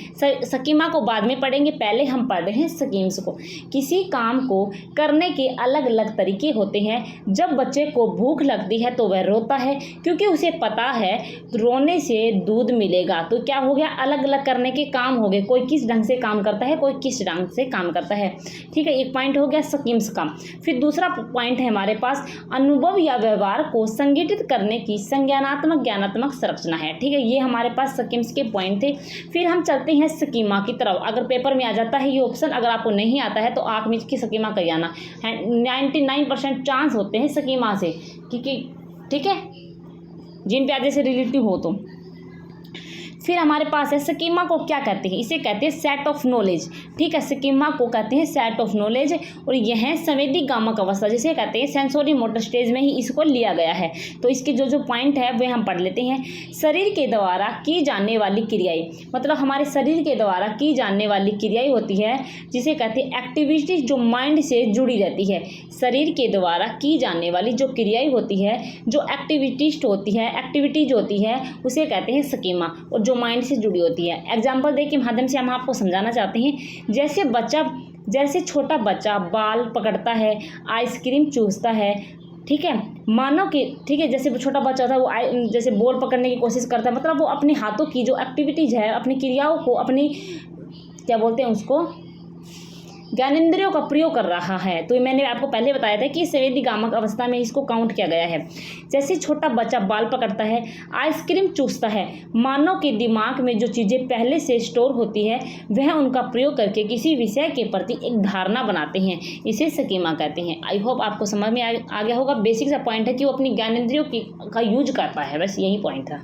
स्कीमा को बाद में पढ़ेंगे, पहले हम पढ़ रहे हैं स्कीम्स को। किसी काम को करने के अलग अलग तरीके होते हैं। जब बच्चे को भूख लगती है तो वह रोता है, क्योंकि उसे पता है रोने से दूध मिलेगा। तो क्या हो गया, अलग अलग करने के काम हो गए, कोई किस ढंग से काम करता है, कोई किस ढंग से काम करता है। ठीक है, एक पॉइंट हो गया स्कीम्स का। फिर दूसरा पॉइंट है हमारे पास अनुभव या व्यवहार को संगठित करने की संज्ञानात्मक ज्ञानात्मक संरचना है। ठीक है, ये हमारे पास स्कीम्स के पॉइंट थे। फिर हम चलते हैं स्कीमा की तरफ। अगर पेपर में आ जाता है ये ऑप्शन, अगर आपको नहीं आता है तो आँख मीच की स्कीमा कर जाना, 99% चांस होते हैं स्कीमा से, क्योंकि ठीक है जीन पियाजे से रिलेटिव हो तो। फिर हमारे पास है स्कीमा को क्या कहते हैं, इसे कहते हैं सेट ऑफ नॉलेज। ठीक है, स्कीमा को कहते हैं सेट ऑफ नॉलेज, और यह है संवेदी गामक अवस्था, जिसे कहते हैं सेंसोरी मोटर स्टेज में ही इसको लिया गया है। तो इसके जो जो पॉइंट है वे हम पढ़ लेते हैं। शरीर के द्वारा की जाने वाली क्रियाएं, मतलब हमारे शरीर के द्वारा की जाने वाली क्रियाएं होती है, जिसे कहते हैं एक्टिविटीज जो माइंड से जुड़ी रहती है। शरीर के द्वारा की जाने वाली जो क्रियाएं होती है, जो एक्टिविटीज होती है, उसे कहते हैं स्कीमा, और जो माइंड से जुड़ी होती है। एग्जाम्पल दे के माध्यम से हम आपको समझाना चाहते हैं। जैसे छोटा बच्चा बाल पकड़ता है, आइसक्रीम चूसता है, ठीक है, मानो कि ठीक है, जैसे छोटा बच्चा था वो जैसे बॉल पकड़ने की कोशिश करता है, मतलब वो अपने हाथों की जो एक्टिविटीज है, अपनी क्रियाओं को, अपनी क्या बोलते हैं उसको, ज्ञानेंद्रियों का प्रयोग कर रहा है। तो मैंने आपको पहले बताया था कि संवेदी गामक अवस्था में इसको काउंट किया गया है। जैसे छोटा बच्चा बाल पकड़ता है, आइसक्रीम चूसता है, मानव के दिमाग में जो चीज़ें पहले से स्टोर होती है वह उनका प्रयोग करके किसी विषय के प्रति एक धारणा बनाते हैं, इसे स्कीमा कहते हैं। आई होप आपको समझ में आ गया होगा। बेसिक सा पॉइंट है कि वो अपनी ज्ञानेंद्रियों का यूज करता है, बस यही पॉइंट था।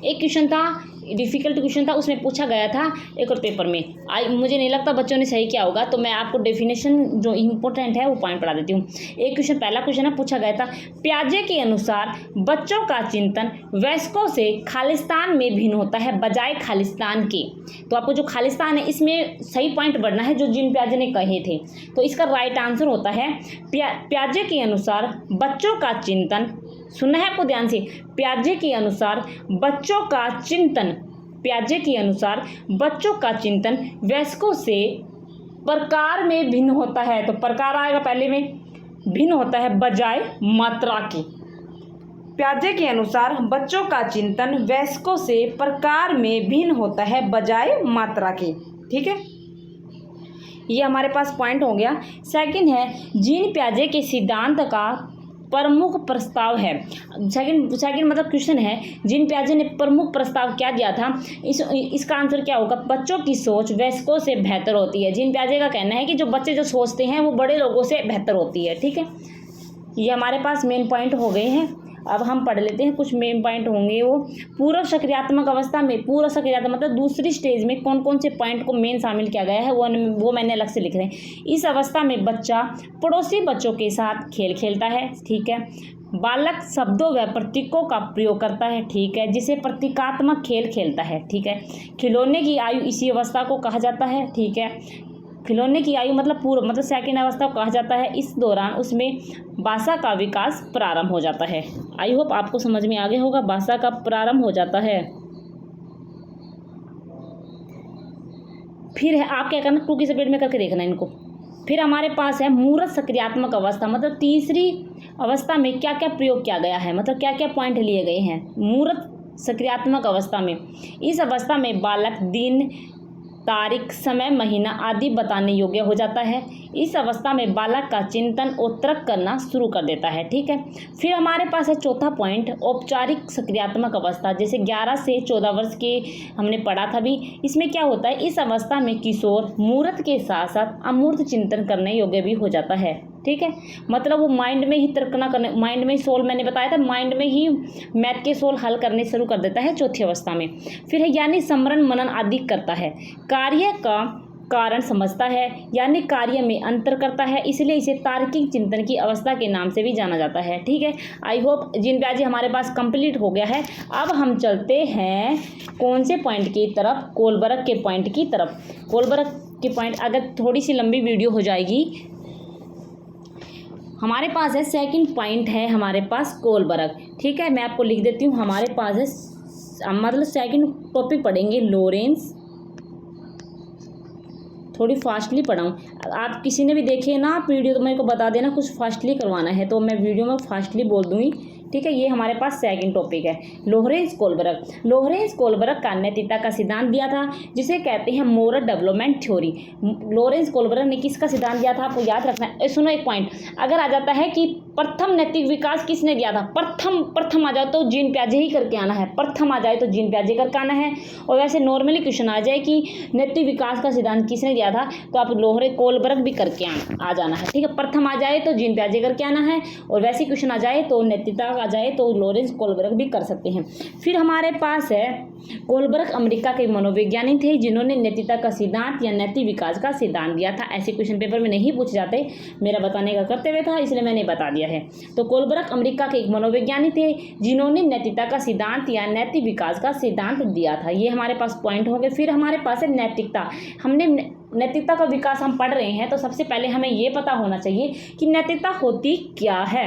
एक क्वेश्चन था, डिफ़िकल्ट क्वेश्चन था, उसमें पूछा गया था एक और पेपर में। मुझे नहीं लगता बच्चों ने सही किया होगा, तो मैं आपको डेफिनेशन जो इम्पोर्टेंट है वो पॉइंट पढ़ा देती हूँ। एक क्वेश्चन, पहला क्वेश्चन है, पूछा गया था पियाजे के अनुसार बच्चों का चिंतन वयस्कों से खालिस्तान में भिन्न होता है बजाय खालिस्तान के। तो आपको जो खालिस्तान है इसमें सही पॉइंट बढ़ना है जो जीन पियाजे ने कहे थे। तो इसका राइट आंसर होता है पियाजे के अनुसार बच्चों का चिंतन, सुनना है आपको ध्यान से, पियाजे के अनुसार बच्चों का चिंतन, पियाजे के अनुसार बच्चों का चिंतन वयस्कों से प्रकार में भिन्न होता है। तो प्रकार आएगा पहले में, भिन्न होता है बजाय मात्रा के। पियाजे के अनुसार बच्चों का चिंतन वयस्कों से प्रकार में भिन्न होता है बजाय मात्रा के। ठीक है, ये हमारे पास पॉइंट हो गया। सेकंड है जीन पियाजे के सिद्धांत का प्रमुख प्रस्ताव है। सेकंड मतलब क्वेश्चन है, जीन पियाजे ने प्रमुख प्रस्ताव क्या दिया था? इसका आंसर क्या होगा? बच्चों की सोच वयस्कों से बेहतर होती है। जीन पियाजे का कहना है कि जो बच्चे जो सोचते हैं वो बड़े लोगों से बेहतर होती है। ठीक है, ये हमारे पास मेन पॉइंट हो गए हैं। अब हम पढ़ लेते हैं कुछ मेन पॉइंट होंगे वो। पूर्व सक्रियात्मक अवस्था में, पूर्व सक्रियात्मक मतलब दूसरी स्टेज में कौन कौन से पॉइंट को मेन शामिल किया गया है वो मैंने अलग से लिख रहे हैं। इस अवस्था में बच्चा पड़ोसी बच्चों के साथ खेल खेलता है। ठीक है, बालक शब्दों व प्रतीकों का प्रयोग करता है। ठीक है, जिसे प्रतीकात्मक खेल खेलता है। ठीक है, खिलौने की आयु इसी अवस्था को कहा जाता है। ठीक है, खिलौने की आयु मतलब पूर्व मतलब सेकंड अवस्था को कहा जाता है। इस दौरान उसमें भाषा का विकास प्रारंभ हो जाता है। आई होप आपको समझ में आ गया होगा, भाषा का प्रारंभ हो जाता है। फिर है आप क्या करना, टू सेपरेट में करके देखना इनको। फिर हमारे पास है मूर्त सक्रियात्मक अवस्था, मतलब तीसरी अवस्था में क्या क्या प्रयोग किया गया है, मतलब क्या क्या पॉइंट लिए गए हैं मूर्त सक्रियात्मक अवस्था में। इस अवस्था में बालक दिन, तारीख, समय, महीना आदि बताने योग्य हो जाता है। इस अवस्था में बालक का चिंतन और तर्क करना शुरू कर देता है। ठीक है, फिर हमारे पास है चौथा पॉइंट औपचारिक सक्रियात्मक अवस्था, जैसे 11 से 14 वर्ष के हमने पढ़ा था भी। इसमें क्या होता है, इस अवस्था में किशोर मूर्त के साथ साथ अमूर्त चिंतन करने योग्य भी हो जाता है। ठीक है, मतलब वो माइंड में ही तर्क ना करने, माइंड में ही सोल्व, मैंने बताया था माइंड में ही मैथ के सोल्व हल करने शुरू कर देता है चौथी अवस्था में। फिर है यानी स्मरण मनन आदि करता है, कार्य का कारण समझता है, यानी कार्य में अंतर करता है, इसलिए इसे तार्किक चिंतन की अवस्था के नाम से भी जाना जाता है। ठीक है, आई होप जीन पियाजे हमारे पास कंप्लीट हो गया है। अब हम चलते हैं कौन से पॉइंट की तरफ, कोलबर्ग के पॉइंट की तरफ। कोलबर्ग के पॉइंट अगर थोड़ी सी लंबी वीडियो हो जाएगी। हमारे पास है सेकंड पॉइंट है हमारे पास कोलबर्ग। ठीक है, मैं आपको लिख देती हूँ। हमारे पास है मतलब सेकंड टॉपिक पढ़ेंगे लोरेंस, थोड़ी फास्टली पढ़ाऊँ। आप किसी ने भी देखे ना आप वीडियो तो मेरे को बता देना, कुछ फास्टली करवाना है तो मैं वीडियो में फास्टली बोल दूँगी। ठीक है, ये हमारे पास सेकंड टॉपिक है लोरेंस कोलबर्ग। लोरेंस कोलबर्ग का नैतिकता का सिद्धांत दिया था, जिसे कहते हैं moral development theory. Lorentz Kohlberg ने किसका सिद्धांत दिया था, आपको याद रखना है। सुनो एक पॉइंट अगर आ जाता है कि प्रथम नैतिक विकास किसने दिया था, प्रथम आ जाए तो जीन पियाजे ही करके आना है, प्रथम आ जाए तो जीन पियाजे करके आना है। और वैसे नॉर्मली क्वेश्चन आ जाए कि नैतिक विकास का सिद्धांत किसने दिया था, तो आप लोरेंस कोलबर्ग भी करके आ जाना है। ठीक है, प्रथम आ जाए तो जीन पियाजे करके आना है, और वैसे क्वेश्चन आ जाए तो नैतिकता आ जाए तो लोरेंस कोलबर्ग भी कर सकते हैं। फिर हमारे पास है कोलबर्ग अमेरिका के मनोवैज्ञानिक थे, जिन्होंने नैतिकता का सिद्धांत या नैतिक विकास का सिद्धांत दिया था। ऐसे क्वेश्चन पेपर में नहीं पूछे जाते, मेरा बताने का कर्तव्य था इसलिए मैंने बता दिया है। तो कोलबर्ग अमेरिका के एक मनोवैज्ञानिक थे, जिन्होंने नैतिकता का सिद्धांत या नैतिक विकास का सिद्धांत दिया था। ये हमारे पास पॉइंट हो गए। फिर हमारे पास है नैतिकता। हमने नैतिकता का विकास हम पढ़ रहे हैं तो सबसे पहले हमें ये पता होना चाहिए कि नैतिकता होती क्या है।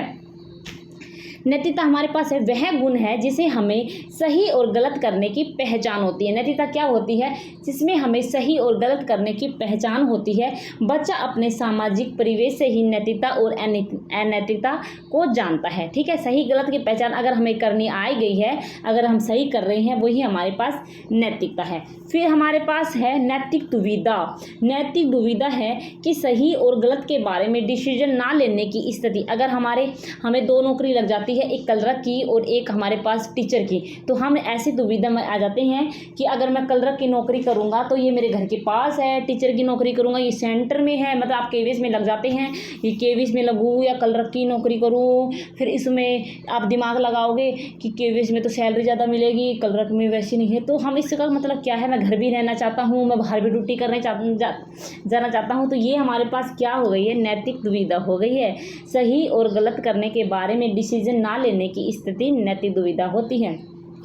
नैतिकता हमारे पास है वह गुण है जिसे हमें सही और गलत करने की पहचान होती है। नैतिकता क्या होती है, जिसमें हमें सही और गलत करने की पहचान होती है। बच्चा अपने सामाजिक परिवेश से ही नैतिकता और अनैतिकता को जानता है। ठीक है, सही गलत की पहचान अगर हमें करनी आ गई है, अगर हम सही कर रहे हैं, वही हमारे पास नैतिकता है। फिर हमारे पास है नैतिक दुविधा। नैतिक दुविधा है कि सही और गलत के बारे में डिसीजन ना लेने की स्थिति। अगर हमें दो नौकरी लग जाती है, एक क्लर्क की और एक हमारे पास टीचर की, तो हम ऐसी दुविधा में आ जाते हैं कि अगर मैं क्लर्क की नौकरी करूंगा तो ये मेरे घर के पास है, टीचर की नौकरी करूंगा ये सेंटर में है, मतलब आप केवीएस में लग जाते हैं, ये केवीएस में लगूँ या क्लर्क की नौकरी करूँ। फिर इसमें आप दिमाग लगाओगे कि केवीएस में तो सैलरी ज़्यादा मिलेगी, क्लर्क में वैसी नहीं है। तो हम इसका मतलब क्या है, मैं घर भी रहना चाहता हूँ, मैं बाहर भी ड्यूटी करने जाना चाहता हूँ। तो ये हमारे पास क्या हो गई है, नैतिक दुविधा हो गई है। सही और गलत करने के बारे में डिसीजन ना लेने की स्थिति नैतिक दुविधा होती है।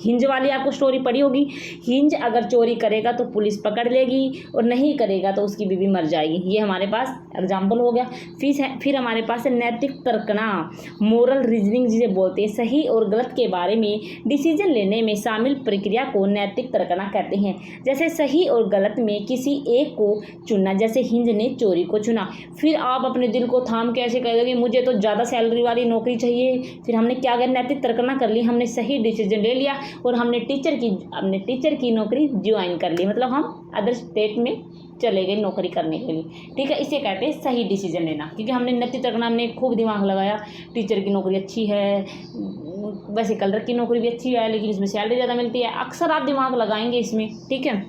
हिंज वाली आपको स्टोरी पढ़ी होगी। हिंज अगर चोरी करेगा तो पुलिस पकड़ लेगी और नहीं करेगा तो उसकी बीवी मर जाएगी। ये हमारे पास एग्जाम्पल हो गया। फिर हमारे पास है नैतिक तर्कना, मोरल रीजनिंग जिसे बोलते हैं। सही और गलत के बारे में डिसीजन लेने में शामिल प्रक्रिया को नैतिक तर्कना कहते हैं। जैसे सही और गलत में किसी एक को चुनना, जैसे हिंज ने चोरी को चुना। फिर आप अपने दिल को थाम के ऐसे कह दोगे मुझे तो ज़्यादा सैलरी वाली नौकरी चाहिए। फिर हमने क्या किया, नैतिक तर्कना कर ली, हमने सही डिसीजन ले लिया और हमने टीचर की नौकरी ज्वाइन कर ली, मतलब हम अदर स्टेट में चले गए नौकरी करने के लिए। ठीक है, इसे कहते हैं सही डिसीजन लेना, क्योंकि हमने नैतिक तर्कना हमने खूब दिमाग लगाया। टीचर की नौकरी अच्छी है, वैसे कलर की नौकरी भी अच्छी है, लेकिन इसमें सैलरी ज़्यादा मिलती है। अक्सर आप दिमाग लगाएंगे इसमें। ठीक है,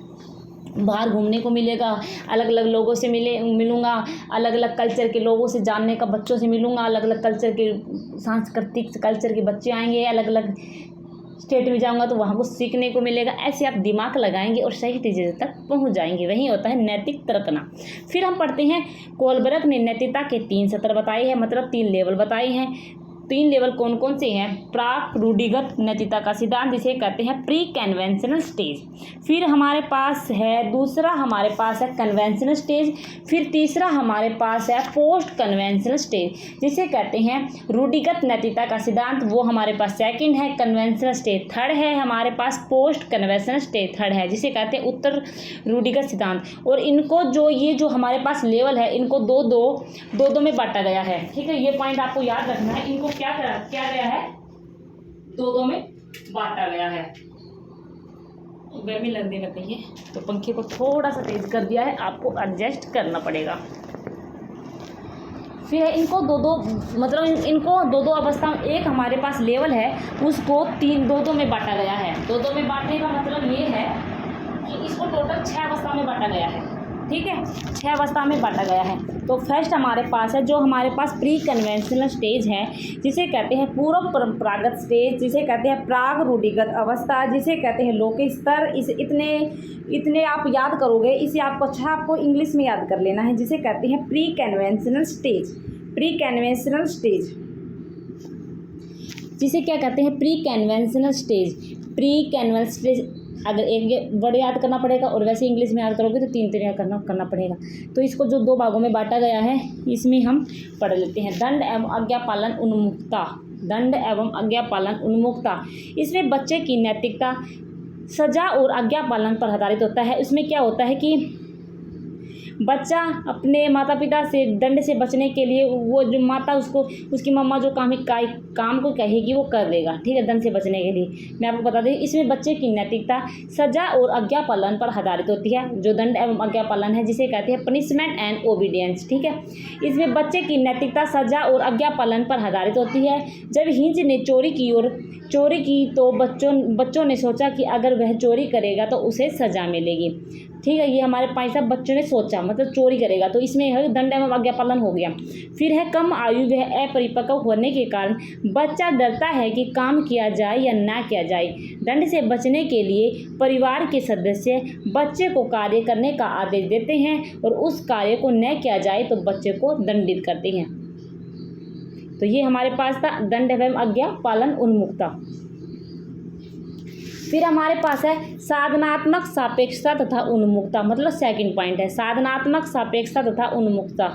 बाहर घूमने को मिलेगा, अलग अलग लोगों से मिलूँगा, अलग अलग कल्चर के लोगों से जानने का, बच्चों से मिलूँगा, अलग अलग कल्चर के सांस्कृतिक कल्चर के बच्चे आएंगे, अलग अलग स्टेट में जाऊंगा तो वहाँ कुछ सीखने को मिलेगा। ऐसे आप दिमाग लगाएंगे और सही डिसीजन तक पहुँच जाएंगे। वही होता है नैतिक तर्कना। फिर हम पढ़ते हैं कोलबर्ग ने नैतिकता के 3 स्तर बताए हैं, मतलब 3 लेवल बताए हैं। 3 लेवल कौन कौन से हैं? प्राक रूढ़िगत नैतिकता का सिद्धांत, जिसे कहते हैं प्री कन्वेंशनल स्टेज। फिर हमारे पास है दूसरा, हमारे पास है कन्वेंशनल स्टेज। फिर तीसरा हमारे पास है पोस्ट कन्वेंशनल स्टेज, जिसे कहते हैं रूढ़िगत नैतिकता का सिद्धांत, वो हमारे पास सेकंड है। कन्वेंशनल स्टेज थर्ड है, हमारे पास पोस्ट कन्वेंशनल स्टेज थर्ड है, जिसे कहते हैं उत्तर रूढ़िगत सिद्धांत। और इनको ये जो हमारे पास लेवल है, इनको दो में बांटा गया है। ठीक है, ये पॉइंट आपको याद रखना है। इनको क्या गया है, 2 में बांटा गया है। गर्मी लगने लग गई है तो पंखे को थोड़ा सा तेज कर दिया है, आपको एडजस्ट करना पड़ेगा। फिर है इनको मतलब इनको दो अवस्था में, एक हमारे पास लेवल है उसको 2 में बांटा गया है। 2 में बांटने का मतलब ये है कि इसको टोटल 6 अवस्था में बांटा गया है। ठीक है, 6 अवस्था में बांटा गया है। तो फर्स्ट हमारे पास है जो हमारे पास प्री कन्वेंशनल स्टेज है, जिसे कहते हैं पूर्व परंपरागत स्टेज, जिसे कहते हैं प्राग रूढ़िगत अवस्था, जिसे कहते हैं लौकिक स्तर। इस इतने आप याद करोगे, इसे आपको इंग्लिश में याद कर लेना है, जिसे कहते हैं pre conventional stage. Pre conventional stage जिसे क्या कहते हैं, pre conventional stage. Pre conventional stage अगर एक वर्ड याद करना पड़ेगा और वैसे इंग्लिश में याद करोगे तो 3 करना पड़ेगा। तो इसको जो 2 भागों में बांटा गया है, इसमें हम पढ़ लेते हैं। दंड एवं आज्ञा पालन उन्मुखता। दंड एवं आज्ञा पालन उन्मुखता, इसमें बच्चे की नैतिकता सजा और आज्ञा पालन पर आधारित होता है। इसमें क्या होता है कि बच्चा अपने माता पिता से दंड से बचने के लिए, वो जो माता उसकी मम्मा जो काम को कहेगी वो कर देगा। ठीक है, दंड से बचने के लिए। मैं आपको बता दें, इसमें बच्चे की नैतिकता सजा और आज्ञा पालन पर आधारित होती है। जो दंड एवं आज्ञा पालन है, जिसे कहते हैं पनिशमेंट एंड ओबीडियंस। ठीक है, इसमें बच्चे की नैतिकता सजा और आज्ञा पालन पर आधारित होती है। जब हिंज ने चोरी की तो बच्चों ने सोचा कि अगर वह चोरी करेगा तो उसे सजा मिलेगी। ठीक है, ये हमारे 5 बच्चों ने सोचा, मतलब चोरी करेगा, तो इसमें है दंड एवं आज्ञा पालन हो गया। फिर है कम आयु वह अपरिपक्व होने के कारण बच्चा डरता है कि काम किया जाए या ना किया जाए। दंड से बचने के लिए परिवार के सदस्य बच्चे को कार्य करने का आदेश देते हैं और उस कार्य को न किया जाए तो बच्चे को दंडित करते हैं। तो ये हमारे पास था दंड एवं आज्ञा पालन उन्मुखता। फिर हमारे पास है साधनात्मक सापेक्षता तथा उन्मुखता, मतलब सेकंड पॉइंट है साधनात्मक सापेक्षता तथा उन्मुखता।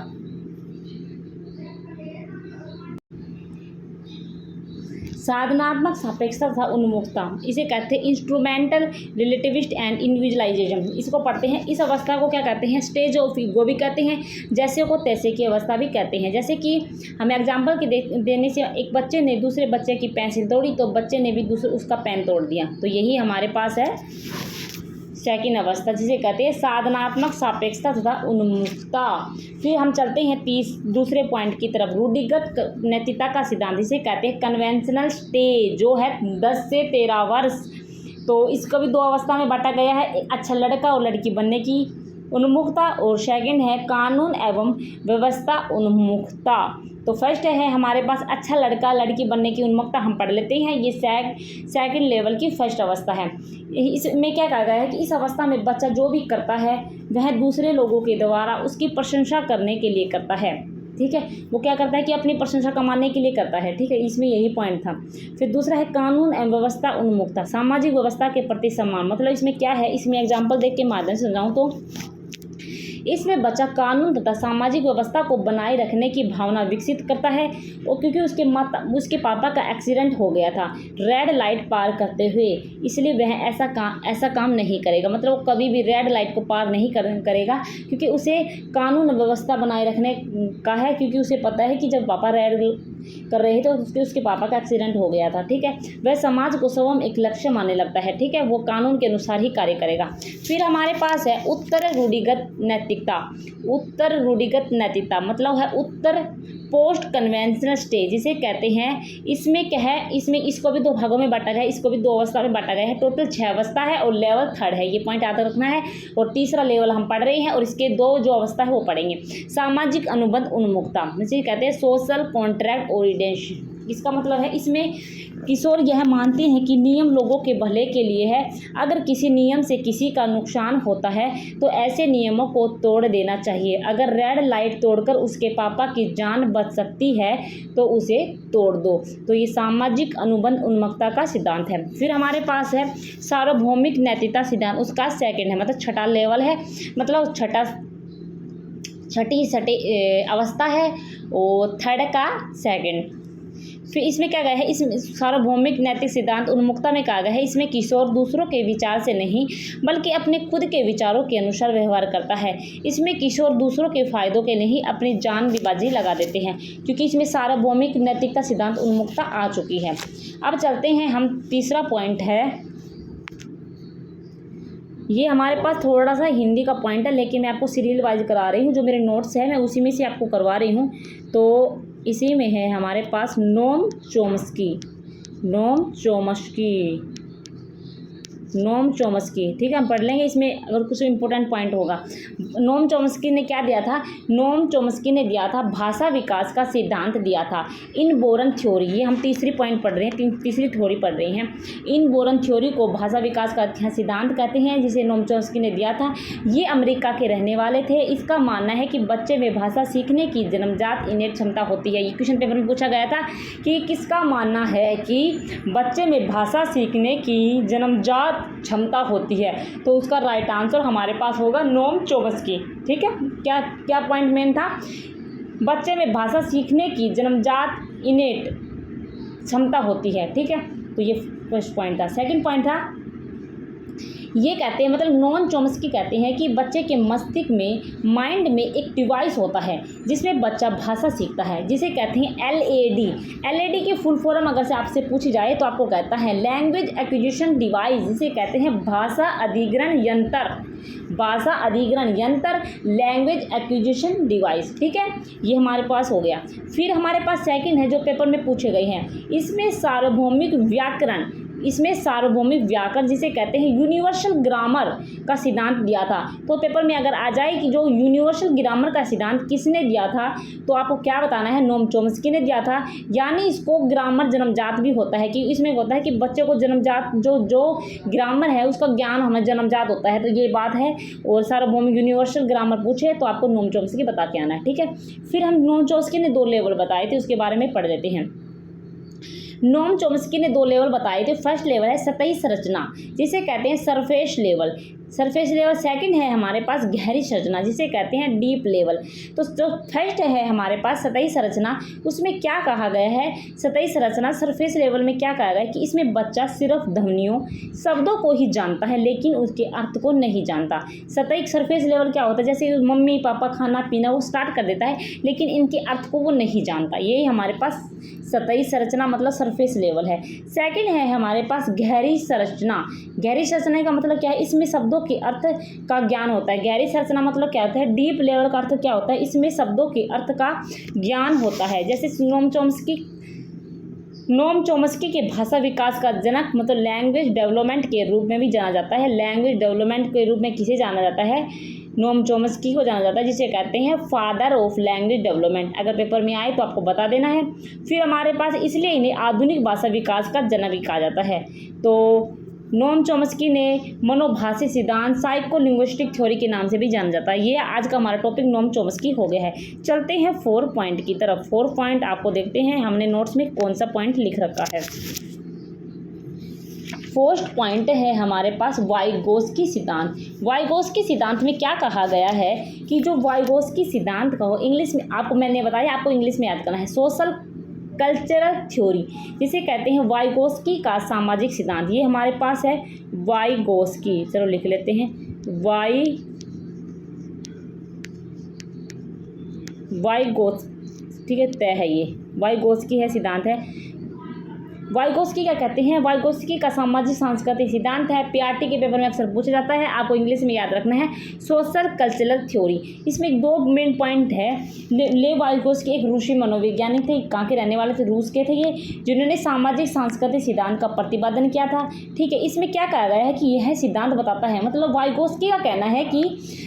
साधनात्मक सापेक्षता तथा उन्मुखता, इसे कहते हैं इंस्ट्रूमेंटल रिलेटिविस्ट एंड इंडिविजुअलाइजेशन। इसको पढ़ते हैं। इस अवस्था को क्या कहते हैं, स्टेज ऑफ ईगो भी कहते हैं, जैसे को तैसे की अवस्था भी कहते हैं। जैसे कि हमें एग्जाम्पल के देने से, एक बच्चे ने दूसरे बच्चे की पेंसिल तोड़ी तो बच्चे ने भी उसका पेन तोड़ दिया। तो यही हमारे पास है सेकंड अवस्था, जिसे कहते हैं साधनात्मक सापेक्षता तथा उन्मुखता। फिर हम चलते हैं दूसरे पॉइंट की तरफ, रूढ़िगत नैतिकता का सिद्धांत, जिसे कहते हैं कन्वेंशनल स्टेज, जो है 10 से 13 वर्ष। तो इसको भी 2 अवस्था में बांटा गया है, अच्छा लड़का और लड़की बनने की उन्मुखता, और सेकंड है कानून एवं व्यवस्था उन्मुखता। तो फर्स्ट है हमारे पास अच्छा लड़का लड़की बनने की उन्मुखता, हम पढ़ लेते हैं। ये सेकंड लेवल की फर्स्ट अवस्था है। इसमें क्या कहा गया है कि इस अवस्था में बच्चा जो भी करता है वह दूसरे लोगों के द्वारा उसकी प्रशंसा करने के लिए करता है। ठीक है, वो क्या करता है कि अपनी प्रशंसा कमाने के लिए करता है, ठीक है, इसमें यही पॉइंट था। फिर दूसरा है कानून एवं व्यवस्था उन्मुखता, सामाजिक व्यवस्था के प्रति सम्मान, मतलब इसमें क्या है, इसमें एग्जाम्पल देख के माध्यम से समझाऊँ तो इसमें बच्चा कानून तथा सामाजिक व्यवस्था को बनाए रखने की भावना विकसित करता है। और क्योंकि उसके पापा का एक्सीडेंट हो गया था रेड लाइट पार करते हुए, इसलिए वह ऐसा काम नहीं करेगा, मतलब वो कभी भी रेड लाइट को पार नहीं करेगा, क्योंकि उसे कानून व्यवस्था बनाए रखने का है, क्योंकि उसे पता है कि जब पापा रेड कर रहे थे तो उसके पापा का एक्सीडेंट हो गया था, ठीक है। वह समाज को स्वयं एक लक्ष्य मानने लगता है, ठीक है, वो कानून के अनुसार ही कार्य करेगा। फिर हमारे पास है उत्तर रूढ़िगत नैतिकता। उत्तर रूढ़िगत नैतिकता मतलब है उत्तर पोस्ट कन्वेंशनल स्टेज जिसे कहते हैं। इसमें क्या है, इसमें इसको भी 2 भागों में बांटा गया है, इसको भी 2 अवस्था में बांटा गया है। टोटल 6 अवस्था है और लेवल 3rd है, ये पॉइंट याद रखना है। और तीसरा लेवल हम पढ़ रहे हैं और इसके 2 जो अवस्था है वो पढ़ेंगे। सामाजिक अनुबंध उन्मुखता जिसे कहते हैं सोशल कॉन्ट्रैक्ट ओरिएंटेशन। इसका मतलब है इसमें किशोर यह मानते हैं कि नियम लोगों के भले के लिए है। अगर किसी नियम से किसी का नुकसान होता है तो ऐसे नियमों को तोड़ देना चाहिए। अगर रेड लाइट तोड़कर उसके पापा की जान बच सकती है तो उसे तोड़ दो। तो ये सामाजिक अनुबंध उन्मुखता का सिद्धांत है। फिर हमारे पास है सार्वभौमिक नैतिकता सिद्धांत, उसका 2nd है, मतलब 6ठा लेवल है, मतलब छठी अवस्था है और 3rd का 2nd। फिर इसमें क्या गया है, इसमें सार्वभौमिक नैतिक सिद्धांत उन्मुखता में कहा गया है, इसमें किशोर दूसरों के विचार से नहीं बल्कि अपने खुद के विचारों के अनुसार व्यवहार करता है। इसमें किशोर दूसरों के फायदों के नहीं अपनी जान भी बाजी लगा देते हैं, क्योंकि इसमें सार्वभौमिक नैतिकता सिद्धांत उन्मुखता आ चुकी है। अब चलते हैं हम, तीसरा पॉइंट है, ये हमारे पास थोड़ा सा हिंदी का पॉइंट है, लेकिन मैं आपको सीरियल वाइज करा रही हूँ, जो मेरे नोट्स है मैं उसी में से आपको करवा रही हूँ। तो इसी में है हमारे पास नोम चोम्स्की, ठीक है, हम पढ़ लेंगे इसमें अगर कुछ इंपॉर्टेंट पॉइंट होगा। नोम चोम्स्की ने क्या दिया था, नोम चोम्स्की ने दिया था भाषा विकास का सिद्धांत दिया था। इनबोरन थ्योरी, ये हम तीसरी पॉइंट पढ़ रहे हैं, तीसरी थ्योरी पढ़ रहे हैं। इनबोरन थ्योरी को भाषा विकास का सिद्धांत कहते हैं, जिसे नोम चोम्स्की ने दिया था। ये अमेरिका के रहने वाले थे। इसका मानना है कि बच्चे में भाषा सीखने की जन्मजात इनेट क्षमता होती है। ये क्वेश्चन पेपर में पूछा गया था कि किसका मानना है कि बच्चे में भाषा सीखने की जन्मजात क्षमता होती है, तो उसका राइट आंसर हमारे पास होगा नोम चोम्स्की, ठीक है। क्या पॉइंट मेन था, बच्चे में भाषा सीखने की जन्मजात इनेट क्षमता होती है, ठीक है, तो ये फर्स्ट पॉइंट था। 2nd पॉइंट था, ये कहते हैं, मतलब नोम चोम्स्की कहते हैं कि बच्चे के मस्तिष्क में, माइंड में एक डिवाइस होता है जिसमें बच्चा भाषा सीखता है, जिसे कहते हैं LAD की फुल फॉर्म अगर से आपसे पूछी जाए तो आपको कहता है लैंग्वेज एक्विजिशन डिवाइस, जिसे कहते हैं भाषा अधिग्रहण यंत्र, लैंग्वेज एक्विजिशन डिवाइस, ठीक है, ये हमारे पास हो गया। फिर हमारे पास 2nd है जो पेपर में पूछे गए हैं, इसमें सार्वभौमिक व्याकरण जिसे कहते हैं यूनिवर्सल ग्रामर का सिद्धांत दिया था। तो पेपर में अगर आ जाए कि जो यूनिवर्सल ग्रामर का सिद्धांत किसने दिया था, तो आपको क्या बताना है, नोम चोम्स्की ने दिया था। यानी इसको ग्रामर जन्मजात भी होता है, कि इसमें होता है कि बच्चे को जन्मजात जो ग्रामर है उसका ज्ञान हमें जन्मजात होता है, तो ये बात है। और सार्वभौमिक यूनिवर्सल ग्रामर पूछे तो आपको नोम चोम्स्की बता के आना है, ठीक है। फिर हम नोम चोम्स्की ने 2 लेवल बताए थे, उसके बारे में पढ़ लेते हैं। नोम चोम्स्की ने 2 लेवल बताए थे। फर्स्ट लेवल है सतही संरचना, जिसे कहते हैं सरफेस लेवल। 2nd है हमारे पास गहरी संरचना, जिसे कहते हैं डीप लेवल। तो जो फर्स्ट है हमारे पास सतही संरचना, उसमें क्या कहा गया है, सतही संरचना सरफेस लेवल में क्या कहा गया है कि इसमें बच्चा सिर्फ ध्वनियों, शब्दों को ही जानता है, लेकिन उसके अर्थ को नहीं जानता। सतही सरफेस लेवल क्या होता है, जैसे मम्मी पापा खाना पीना वो स्टार्ट कर देता है, लेकिन इनके अर्थ को वो नहीं जानता। यही हमारे पास सतही संरचना मतलब सरफेस लेवल है। 2nd है हमारे पास गहरी संरचना। गहरी संरचना का मतलब क्या है, इसमें शब्दों के अर्थ का ज्ञान होता है। गहरी संरचना मतलब क्या होता है, डीप लेवल का अर्थ क्या होता है, इसमें शब्दों के अर्थ का ज्ञान होता है। जैसे नोम चोम्स्की के भाषा विकास का जनक मतलब लैंग्वेज डेवलपमेंट के रूप में भी जाना जाता है। लैंग्वेज डेवलपमेंट के रूप में किसे जाना जाता है, नोम चोम्स्की को जाना जाता है, जिसे कहते हैं फादर ऑफ लैंग्वेज डेवलपमेंट। अगर पेपर में आए तो आपको बता देना है। फिर हमारे पास इसलिए इन्हें आधुनिक भाषा विकास का जनक भी कहा जाता है। तो नोम चॉम्स्की ने मनोभाषी सिद्धांत साइकोलिंग्विस्टिक थ्योरी के नाम से भी जाना जाता है। ये आज का हमारा टॉपिक नोम चॉम्स्की हो गया है। चलते हैं 4 पॉइंट की तरफ। 4 पॉइंट आपको देखते हैं हमने नोट्स में कौन सा पॉइंट लिख रखा है। फर्स्ट पॉइंट है हमारे पास वाइगोस्की सिद्धांत। वाइगोस्की सिद्धांत में क्या कहा गया है कि जो वाइगोस्की सिद्धांत का हो, इंग्लिश में आपको मैंने बताया, आपको इंग्लिश में याद करना है, सोशल कल्चरल थ्योरी, जिसे कहते हैं वाइगोस्की का सामाजिक सिद्धांत। ये हमारे पास है वाइगोस्की, चलो लिख लेते हैं वाइगोस, ठीक है, तय है, ये वाइगोस्की है सिद्धांत है। वाइगोस्की क्या कहते हैं? वाइगोस्की का सामाजिक सांस्कृतिक सिद्धांत है। पीआरटी के पेपर में अक्सर पूछा जाता है, आपको इंग्लिश में याद रखना है, सोशल कल्चरल थ्योरी। इसमें 2 मेन पॉइंट है। ले वाइगोस्की एक रूसी मनोवैज्ञानिक थे, कहाँ के रहने वाले थे, रूस के थे ये, जिन्होंने सामाजिक सांस्कृतिक सिद्धांत का प्रतिपादन किया था। ठीक है, इसमें क्या कहा गया है कि यह सिद्धांत बताता है, मतलब वाइगोस्की का कहना है कि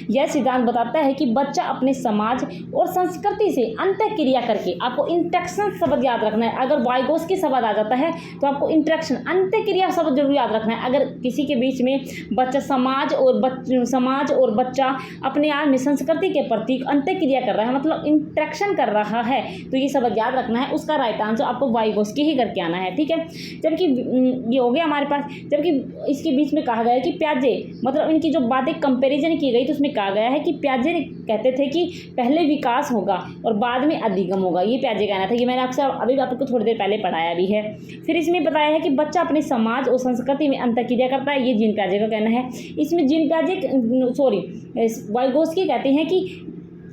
यह सिद्धांत बताता है कि बच्चा अपने समाज और संस्कृति से अंतःक्रिया करके, आपको इंटरेक्शन शब्द याद रखना है। अगर वाइगोस्की शब्द आ जाता है तो आपको इंटरेक्शन, अंतःक्रिया शब्द जरूर याद रखना है। अगर किसी के बीच में बच्चा समाज और बच्चा अपने आप में संस्कृति के प्रति अंतःक्रिया कर रहा है, मतलब इंटरेक्शन कर रहा है, तो ये शब्द याद रखना है। उसका राइट आंसर आपको वाइगोस्की ही करके आना है। ठीक है, जबकि ये हो गया हमारे पास। जबकि इसके बीच में कहा गया है कि प्याजे, मतलब इनकी जो बातें कंपेरिजन की गई तो उसमें कहा गया है कि प्याजे कहते थे कि पहले विकास होगा और बाद में अधिगम होगा। ये प्याजे कहना था, ये मैंने आपसे अभी आपको थोड़ी देर पहले पढ़ाया भी है। फिर इसमें बताया है कि बच्चा अपने समाज और संस्कृति में अंतःक्रिया करता है, ये जीन प्याजे का कहना है। इसमें जीन प्याजे वाइगोस्की कहते हैं कि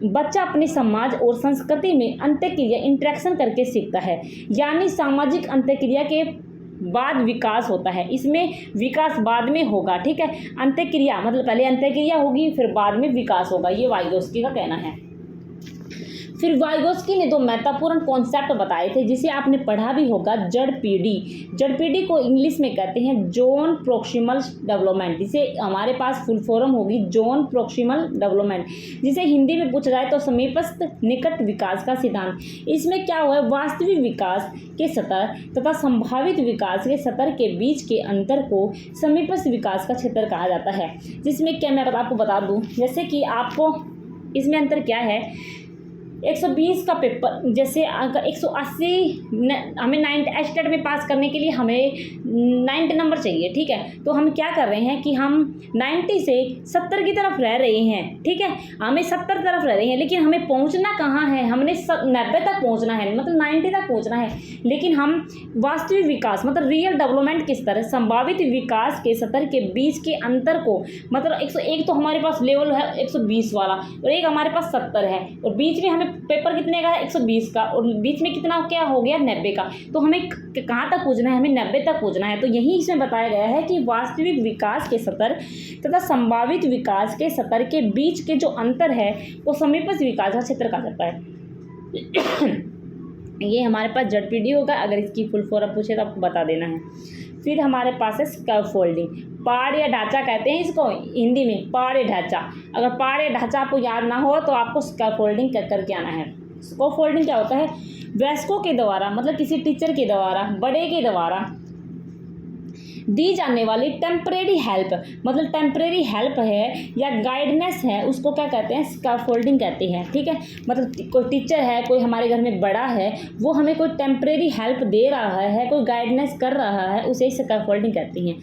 बच्चा अपने समाज और संस्कृति में अंतःक्रिया, इंटरेक्शन करके सीखता है, यानी सामाजिक अंतःक्रिया के बाद विकास होता है। इसमें विकास बाद में होगा। ठीक है, अंतःक्रिया मतलब पहले अंतःक्रिया होगी फिर बाद में विकास होगा, ये वाइगोस्की का कहना है। फिर वाइगोस्की ने 2 महत्वपूर्ण कॉन्सेप्ट बताए थे, जिसे आपने पढ़ा भी होगा, जड़ पीढ़ी। जड़ पीढ़ी को इंग्लिश में कहते हैं जोन प्रोक्सिमल डेवलपमेंट, जिसे हमारे पास फुल फॉर्म होगी जोन प्रोक्सिमल डेवलपमेंट, जिसे हिंदी में पूछा जाए तो समीपस्थ निकट विकास का सिद्धांत। इसमें क्या हुआ है, वास्तविक विकास के स्तर तथा संभावित विकास के स्तर के बीच के अंतर को समीपस्थ विकास का क्षेत्र कहा जाता है। जिसमें क्या मैं आपको बता दूं, जैसे कि आपको इसमें अंतर क्या है, 120 का पेपर, जैसे अगर 180 हमें 9 स्टेट में पास करने के लिए हमें 90 नंबर चाहिए। ठीक है, तो हम क्या कर रहे हैं कि हम 90 से 70 की तरफ रह रहे हैं। ठीक है, हमें 70 तरफ रह रहे हैं, लेकिन हमें पहुंचना कहाँ है, हमने 90 तक पहुंचना है, मतलब 90 तक पहुंचना है। लेकिन हम वास्तविक विकास मतलब रियल डेवलपमेंट किस तरह, संभावित विकास के स्तर के बीच के अंतर को, मतलब 101 तो हमारे पास लेवल है 120 वाला, और एक हमारे पास 70 है, और बीच में हमें पेपर कितने का है, 120 का, और बीच में कितना क्या हो गया, 90 का। तो हमें कहाँ तक पहुँचना है, हमें 90 तक पहुँचना है। तो यही इसमें बताया गया है कि वास्तविक विकास के स्तर तथा संभावित विकास के स्तर के बीच के जो अंतर है वो समीपस्थ विकास का क्षेत्र कहा जाता है। ये हमारे पास जड़ पीढ़ी होगा। अगर इसकी फुल फॉर्म पूछे तो आपको बता देना है। फिर हमारे पास है स्कैफोल्डिंग, पहाड़ या ढांचा कहते हैं इसको हिंदी में, पहाड़ या ढांचा। अगर पहाड़ या ढांचा आपको याद ना हो तो आपको स्कैफोल्डिंग करके आना है। स्कैफोल्डिंग क्या होता है, वयस्कों के द्वारा, मतलब किसी टीचर के द्वारा, बड़े के द्वारा दी जाने वाली टेम्परेरी हेल्प, मतलब टेम्परेरी हेल्प है या गाइडेंस है, उसको क्या कहते हैं, स्कैफोल्डिंग कहते हैं। ठीक है, मतलब कोई टीचर है, कोई हमारे घर में बड़ा है, वो हमें कोई टेम्परेरी हेल्प दे रहा है, कोई गाइडेंस कर रहा है, उसे स्कैफोल्डिंग कहते हैं।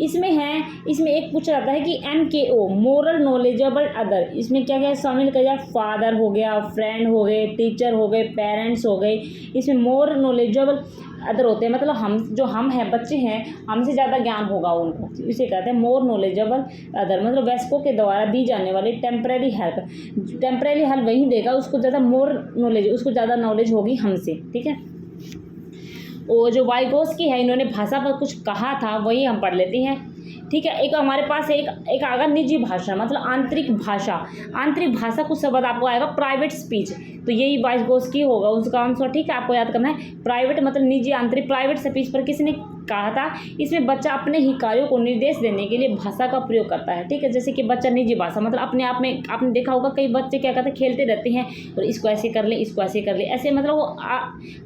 इसमें एक पूछा जाता है कि MKO मोरल नॉलेजेबल अदर, इसमें क्या क्या शामिल कर जाए, फादर हो गया, फ्रेंड हो गए, टीचर हो गए, पेरेंट्स हो गए। इसमें मोर नॉलेजेबल अदर होते हैं, मतलब हम हैं, बच्चे हैं, हमसे ज़्यादा ज्ञान होगा उनको, इसे कहते हैं मोर नॉलेजेबल अदर, मतलब वयस्कों के द्वारा दी जाने वाली टेम्परेरी हेल्प वही देगा, उसको ज़्यादा मोर नॉलेज, उसको ज़्यादा नॉलेज होगी हमसे। ठीक है, और जो वाइगोस्की है, इन्होंने भाषा पर कुछ कहा था, वही हम पढ़ लेते हैं। ठीक है, एक हमारे पास एक आएगा निजी भाषा, मतलब आंतरिक भाषा कुछ शब्द आपको आएगा, प्राइवेट स्पीच, तो यही वाइगोस्की होगा उसका आंसर। ठीक है, आपको याद करना है, प्राइवेट मतलब निजी, आंतरिक। प्राइवेट स्पीच पर किसने कहा था, इसमें बच्चा अपने ही कार्यों को निर्देश देने के लिए भाषा का प्रयोग करता है। ठीक है, जैसे कि बच्चा निजी भाषा, मतलब अपने आप में, आपने देखा होगा कई बच्चे क्या करते हैं, खेलते रहते हैं और इसको ऐसे कर ले, इसको ऐसे कर ले, ऐसे, मतलब वो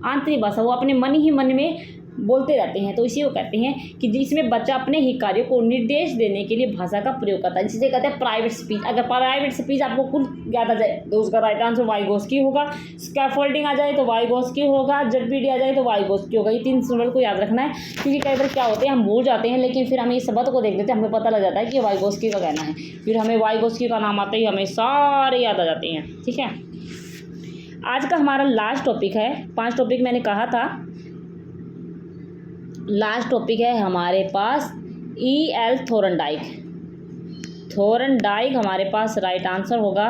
आंतरिक भाषा, वो अपने मन ही मन में बोलते रहते हैं, तो इसी को कहते हैं कि जिसमें बच्चा अपने ही कार्यों को निर्देश देने के लिए भाषा का प्रयोग करता है, जिसे कहते हैं प्राइवेट स्पीच। अगर प्राइवेट स्पीच आपको कुल याद आ जाए तो उसका राइट आंसर वाइगोस्की होगा। स्कैफोल्डिंग आ जाए तो वाइगोस्की होगा। जेडपीडी आ जाए तो वाइगोस्की होगा। ये 3 सिंबल को याद रखना है, क्योंकि कई बार क्या होते हैं हम भूल जाते हैं, लेकिन फिर हम इस शब्द को देख लेते हैं, हमें पता लग जाता है कि वाइगोस्की का कहना है, फिर हमें वाइगोस्की का नाम आते ही हमें सारे याद आ जाते हैं। ठीक है, आज का हमारा लास्ट टॉपिक है, 5 टॉपिक मैंने कहा था, लास्ट टॉपिक है हमारे पास E.L. थोरनडाइक। थोरनडाइक हमारे पास राइट आंसर होगा।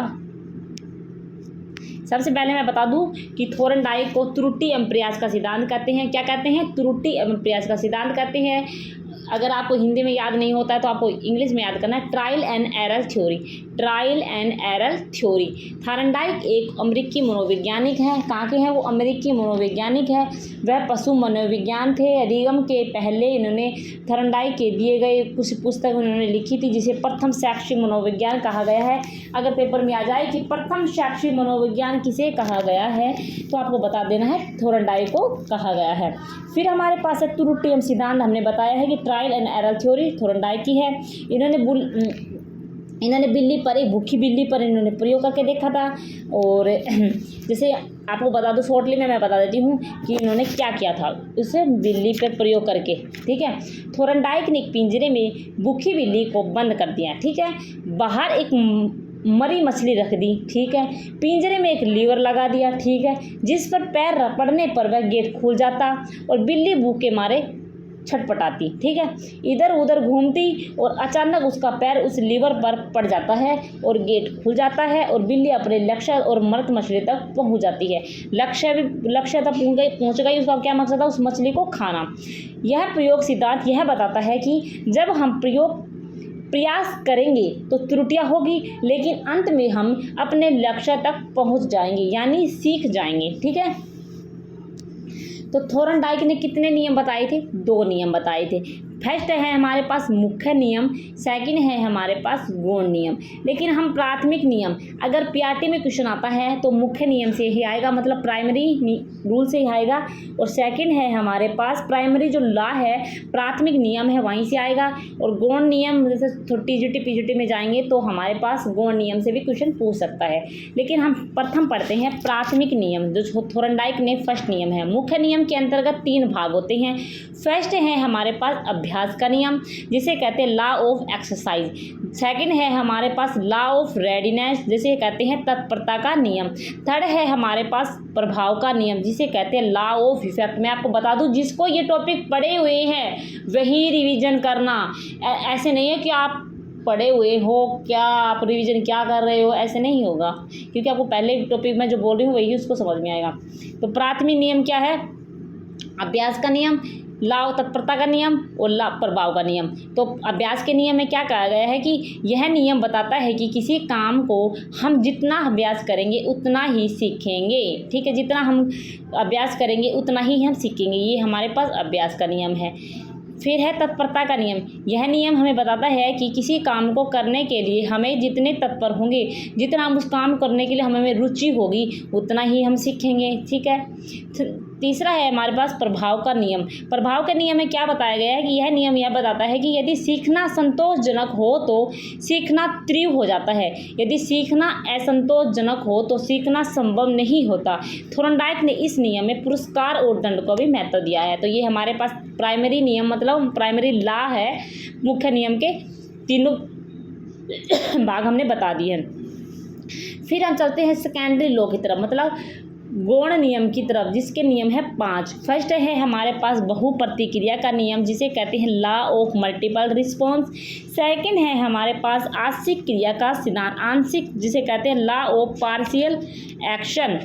सबसे पहले मैं बता दूं कि थोरनडाइक को त्रुटि एवं प्रयास का सिद्धांत कहते हैं। क्या कहते हैं? त्रुटि एवं प्रयास का सिद्धांत कहते हैं। अगर आपको हिंदी में याद नहीं होता है तो आपको इंग्लिश में याद करना है, trial and error theory. Trial and error theory. Thorndike एक अमेरिकी मनोवैज्ञानिक है। कहाँ के हैं वो? अमेरिकी मनोवैज्ञानिक है। वह पशु मनोविज्ञान थे। अधिगम के पहले इन्होंने थॉर्नडाइक के दिए गए कुछ पुस्तक उन्होंने लिखी थी, जिसे प्रथम शैक्षिक मनोविज्ञान कहा गया है। अगर पेपर में आ जाए कि प्रथम शैक्षिक मनोविज्ञान किसे कहा गया है, तो आपको बता देना है थॉर्नडाइक को कहा गया है। फिर हमारे पास एक त्रुटि एवं सिद्धांत हमने बताया है कि trial and error theory Thorndike की है। इन्होंने बिल्ली पर, एक भूखी बिल्ली पर इन्होंने प्रयोग करके देखा था। और जैसे आपको बता दूं शॉर्टली में मैं बता देती हूँ कि इन्होंने क्या किया था उसे बिल्ली पर प्रयोग करके। ठीक है, थॉर्नडाइक ने एक पिंजरे में भूखी बिल्ली को बंद कर दिया। ठीक है, बाहर एक मरी मछली रख दी। ठीक है, पिंजरे में एक लीवर लगा दिया। ठीक है, जिस पर पैर पड़ने पर वह गेट खुल जाता और बिल्ली भूख के मारे छटपटाती। ठीक है, इधर उधर घूमती और अचानक उसका पैर उस लीवर पर पड़ जाता है और गेट खुल जाता है और बिल्ली अपने लक्ष्य और मृत मछली तक पहुंच जाती है। लक्ष्य तक पहुंच गई। उसका क्या मकसद था? उस मछली को खाना। यह प्रयोग सिद्धांत यह बताता है कि जब हम प्रयास करेंगे तो त्रुटियां होगी, लेकिन अंत में हम अपने लक्ष्य तक पहुंच जाएंगे, यानी सीख जाएंगे। ठीक है, तो थॉर्नडाइक ने कितने नियम बताए थे? 2 नियम बताए थे। फर्स्ट है हमारे पास मुख्य नियम, सेकंड है हमारे पास गौण नियम। लेकिन हम प्राथमिक नियम, अगर पीआरटी में क्वेश्चन आता है तो मुख्य नियम से ही आएगा, मतलब प्राइमरी रूल से ही आएगा। और सेकंड है हमारे पास प्राइमरी जो लॉ है, प्राथमिक नियम है, वहीं से आएगा। और गौण नियम जैसे टीजीटी पीजीटी में जाएंगे तो हमारे पास गौण नियम से भी क्वेश्चन पूछ सकता है। लेकिन हम प्रथम पढ़ते हैं प्राथमिक नियम, जो थॉर्नडाइक ने फर्स्ट नियम है। मुख्य नियम के अंतर्गत 3 भाग होते हैं। फर्स्ट है हमारे पास अभ्यास का नियम, जिसे कहते हैं लॉ ऑफ एक्सरसाइज। सेकंड है हमारे पास लॉ ऑफ रेडीनेस, जिसे कहते हैं तत्परता का नियम। थर्ड है हमारे पास प्रभाव का नियम, जिसे कहते हैं लॉ ऑफ इफेक्ट। मैं आपको बता दूं, जिसको ये टॉपिक पढ़े हुए हैं वही रिवीजन करना। ऐसे नहीं है कि आप पढ़े हुए हो, क्या आप रिवीजन क्या कर रहे हो, ऐसे नहीं होगा, क्योंकि आपको पहले टॉपिक में जो बोल रही हूँ वही उसको समझ में आएगा। तो प्राथमिक नियम क्या है? अभ्यास का नियम, लॉ तत्परता का नियम और लॉ प्रभाव का नियम। तो अभ्यास के नियम में क्या कहा गया है कि यह नियम बताता है कि किसी काम को हम जितना अभ्यास करेंगे उतना ही सीखेंगे। ठीक है, जितना हम अभ्यास करेंगे उतना ही हम सीखेंगे। ये हमारे पास अभ्यास का नियम है। फिर है तत्परता का नियम। यह नियम हमें बताता है कि किसी काम को करने के लिए हमें जितने तत्पर होंगे, जितना हम उस काम करने के लिए हमें रुचि होगी, उतना ही हम सीखेंगे। ठीक है, तीसरा है हमारे पास प्रभाव का नियम। प्रभाव के नियम में क्या बताया गया है कि यह नियम यह बताता है कि यदि सीखना संतोषजनक हो तो सीखना तीव्र हो जाता है, यदि सीखना असंतोषजनक हो तो सीखना संभव नहीं होता। थॉर्नडाइक ने इस नियम में पुरस्कार और दंड को भी महत्व दिया है। तो ये हमारे पास प्राइमरी नियम, मतलब प्राइमरी लॉ है। मुख्य नियम के 3 भाग हमने बता दिए हैं। फिर हम चलते हैं सेकेंडरी लॉ की तरफ, मतलब गौण नियम की तरफ, जिसके नियम है 5। फर्स्ट है हमारे पास बहु प्रतिक्रिया का नियम, जिसे कहते हैं law of multiple response. Second है हमारे पास आंशिक क्रिया का सिद्धांत, आंशिक, जिसे कहते हैं law of partial action.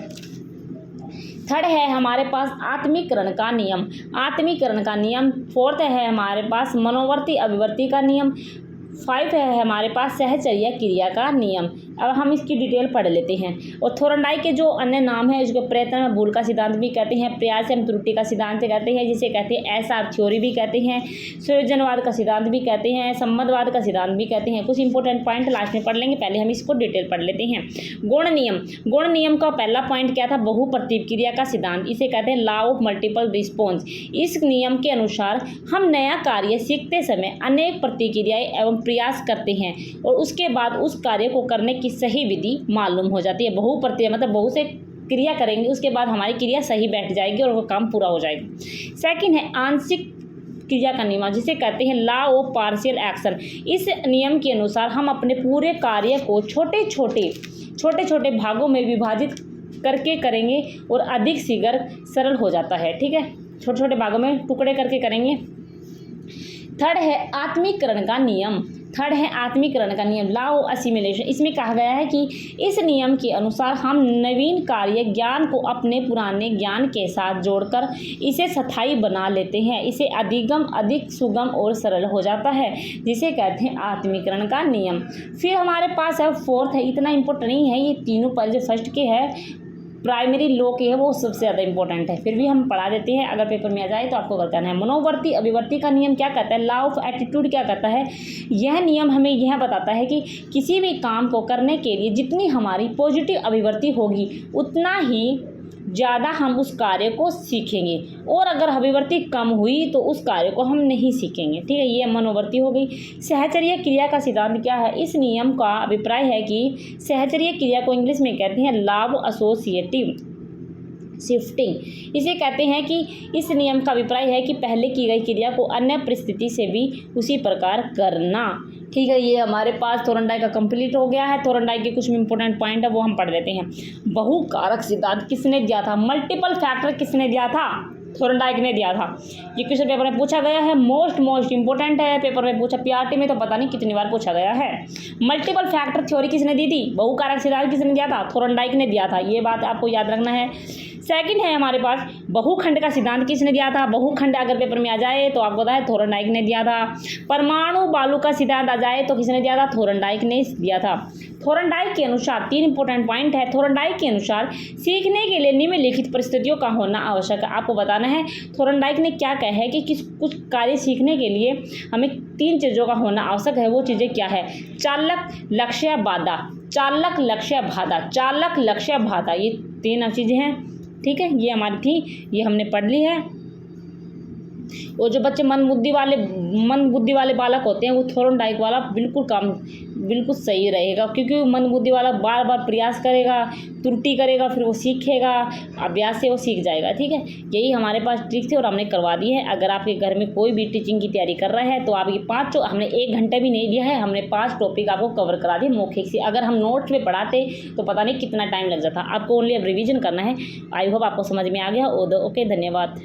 Third है हमारे पास आत्मीकरण का नियम, आत्मीकरण का नियम। फोर्थ है हमारे पास मनोवर्ती अभिवर्ती का नियम। 5 है हमारे पास सहचर्या क्रिया का नियम। अब हम इसकी डिटेल पढ़ लेते हैं। और थोरनडाइक के जो अन्य नाम है, इसको प्रयत्न में भूल का सिद्धांत भी कहते हैं, प्रयास एवं त्रुटि का सिद्धांत कहते हैं, जिसे कहते हैं SR थ्योरी भी कहते हैं, संयोजनवाद का सिद्धांत भी कहते हैं, संबंधवाद का सिद्धांत भी कहते हैं। कुछ इंपॉर्टेंट पॉइंट लास्ट में पढ़ लेंगे, पहले हम इसको डिटेल पढ़ लेते हैं। गुण नियम, गुण नियम का पहला पॉइंट क्या था? बहुप्रतिक्रिया का सिद्धांत, इसे कहते हैं लॉ ऑफ मल्टीपल रिस्पॉन्स। इस नियम के अनुसार हम नया कार्य सीखते समय अनेक प्रतिक्रियाएं एवं प्रयास करते हैं और उसके बाद उस कार्य को करने की सही विधि मालूम हो जाती है। बहुप्रतिक्रिया मतलब बहुत से क्रिया करेंगे, उसके बाद हमारी क्रिया सही बैठ जाएगी और वो काम पूरा हो जाएगा। सेकंड है आंशिक क्रिया का नियम, जिसे कहते हैं लॉ ऑफ पार्शियल एक्शन। इस नियम के अनुसार हम अपने पूरे कार्य को छोटे छोटे भागों में विभाजित करके करेंगे और अधिक शीघ्र सरल हो जाता है। ठीक है, छोटे छोटे भागों में टुकड़े करके करेंगे। थर्ड है आत्मीकरण का नियम, लॉ ऑफ असिमिलेशन। इसमें कहा गया है कि इस नियम के अनुसार हम नवीन कार्य ज्ञान को अपने पुराने ज्ञान के साथ जोड़कर इसे स्थायी बना लेते हैं। इसे अधिक सुगम और सरल हो जाता है, जिसे कहते हैं आत्मीकरण का नियम। फिर हमारे पास है फोर्थ है, इतना इम्पोर्टेंट नहीं है ये तीनों, पर जो फर्स्ट के है प्राइमरी लॉ के है वो सबसे ज़्यादा इंपॉर्टेंट है, फिर भी हम पढ़ा देते हैं, अगर पेपर में आ जाए तो आपको करना है। मनोवर्ती अभिवर्ती का नियम क्या कहता है? लॉ ऑफ एटीट्यूड क्या कहता है? यह नियम हमें यह बताता है कि किसी भी काम को करने के लिए जितनी हमारी पॉजिटिव अभिवर्ती होगी उतना ही ज़्यादा हम उस कार्य को सीखेंगे, और अगर अभिवर्ती कम हुई तो उस कार्य को हम नहीं सीखेंगे। ठीक है, ये मनोवर्ती हो गई। सहचर्य क्रिया का सिद्धांत क्या है? इस नियम का अभिप्राय है कि सहचर्य क्रिया को इंग्लिश में कहते हैं लॉ ऑफ एसोसिएटिव शिफ्टिंग। इसे कहते हैं कि इस नियम का अभिप्राय है कि पहले की गई क्रिया को अन्य परिस्थिति से भी उसी प्रकार करना। ठीक है, ये हमारे पास थोरनडाइक का कंप्लीट हो गया है। थोरनडाइक के कुछ इंपॉर्टेंट पॉइंट है वो हम पढ़ लेते हैं। बहुकारक सिद्धांत किसने दिया था? मल्टीपल फैक्टर किसने दिया था? थोरनडाइक ने दिया था। ये क्वेश्चन पेपर में पूछा गया है, मोस्ट इंपॉर्टेंट है, पेपर में पूछा, पीआरटी में तो पता नहीं कितनी बार पूछा गया है। मल्टीपल फैक्टर थ्योरी किसने दी थी? बहुकारक सिद्धांत किसने दिया था? थोरनडाइक ने दिया था, ये बात आपको याद रखना है। सेकंड है हमारे पास बहुखंड का सिद्धांत किसने दिया था? बहुखंड अगर पेपर में आ जाए तो आपको बताया थोरनडाइक ने दिया था। परमाणु बालू का सिद्धांत आ जाए तो किसने दिया था? थोरनडाइक ने दिया था। थोरनडाइक के अनुसार तीन इंपॉर्टेंट पॉइंट है। थोरनडाइक के अनुसार सीखने के लिए निम्नलिखित परिस्थितियों का होना आवश्यक है। आपको बताना है थोरनडाइक ने क्या कहा है कि कुछ कार्य सीखने के लिए हमें तीन चीज़ों का होना आवश्यक है। वो चीज़ें क्या है? चालक, लक्ष्य, बाधा। चालक, लक्ष्य, बाधा, ये तीन चीज़ें हैं। ठीक है, ये हमारी थी, ये हमने पढ़ ली है। और जो बच्चे मन बुद्धि वाले बालक होते हैं वो थोरनडाइक वाला बिल्कुल सही रहेगा, क्योंकि वो मन बुद्धि वाला बार बार प्रयास करेगा, त्रुटि करेगा, फिर वो सीखेगा, अभ्यास से वो सीख जाएगा। ठीक है, यही हमारे पास ट्रिक थी और हमने करवा दी है। अगर आपके घर में कोई भी टीचिंग की तैयारी कर रहा है तो आप ये हमने 1 घंटा भी नहीं लिया है, हमने 5 टॉपिक आपको कवर करा दिए मौखिक से। अगर हम नोट्स में पढ़ाते तो पता नहीं कितना टाइम लग जाता। आपको ओनली अब रिविजन करना है। आई होप आपको समझ में आ गया। ओके, धन्यवाद।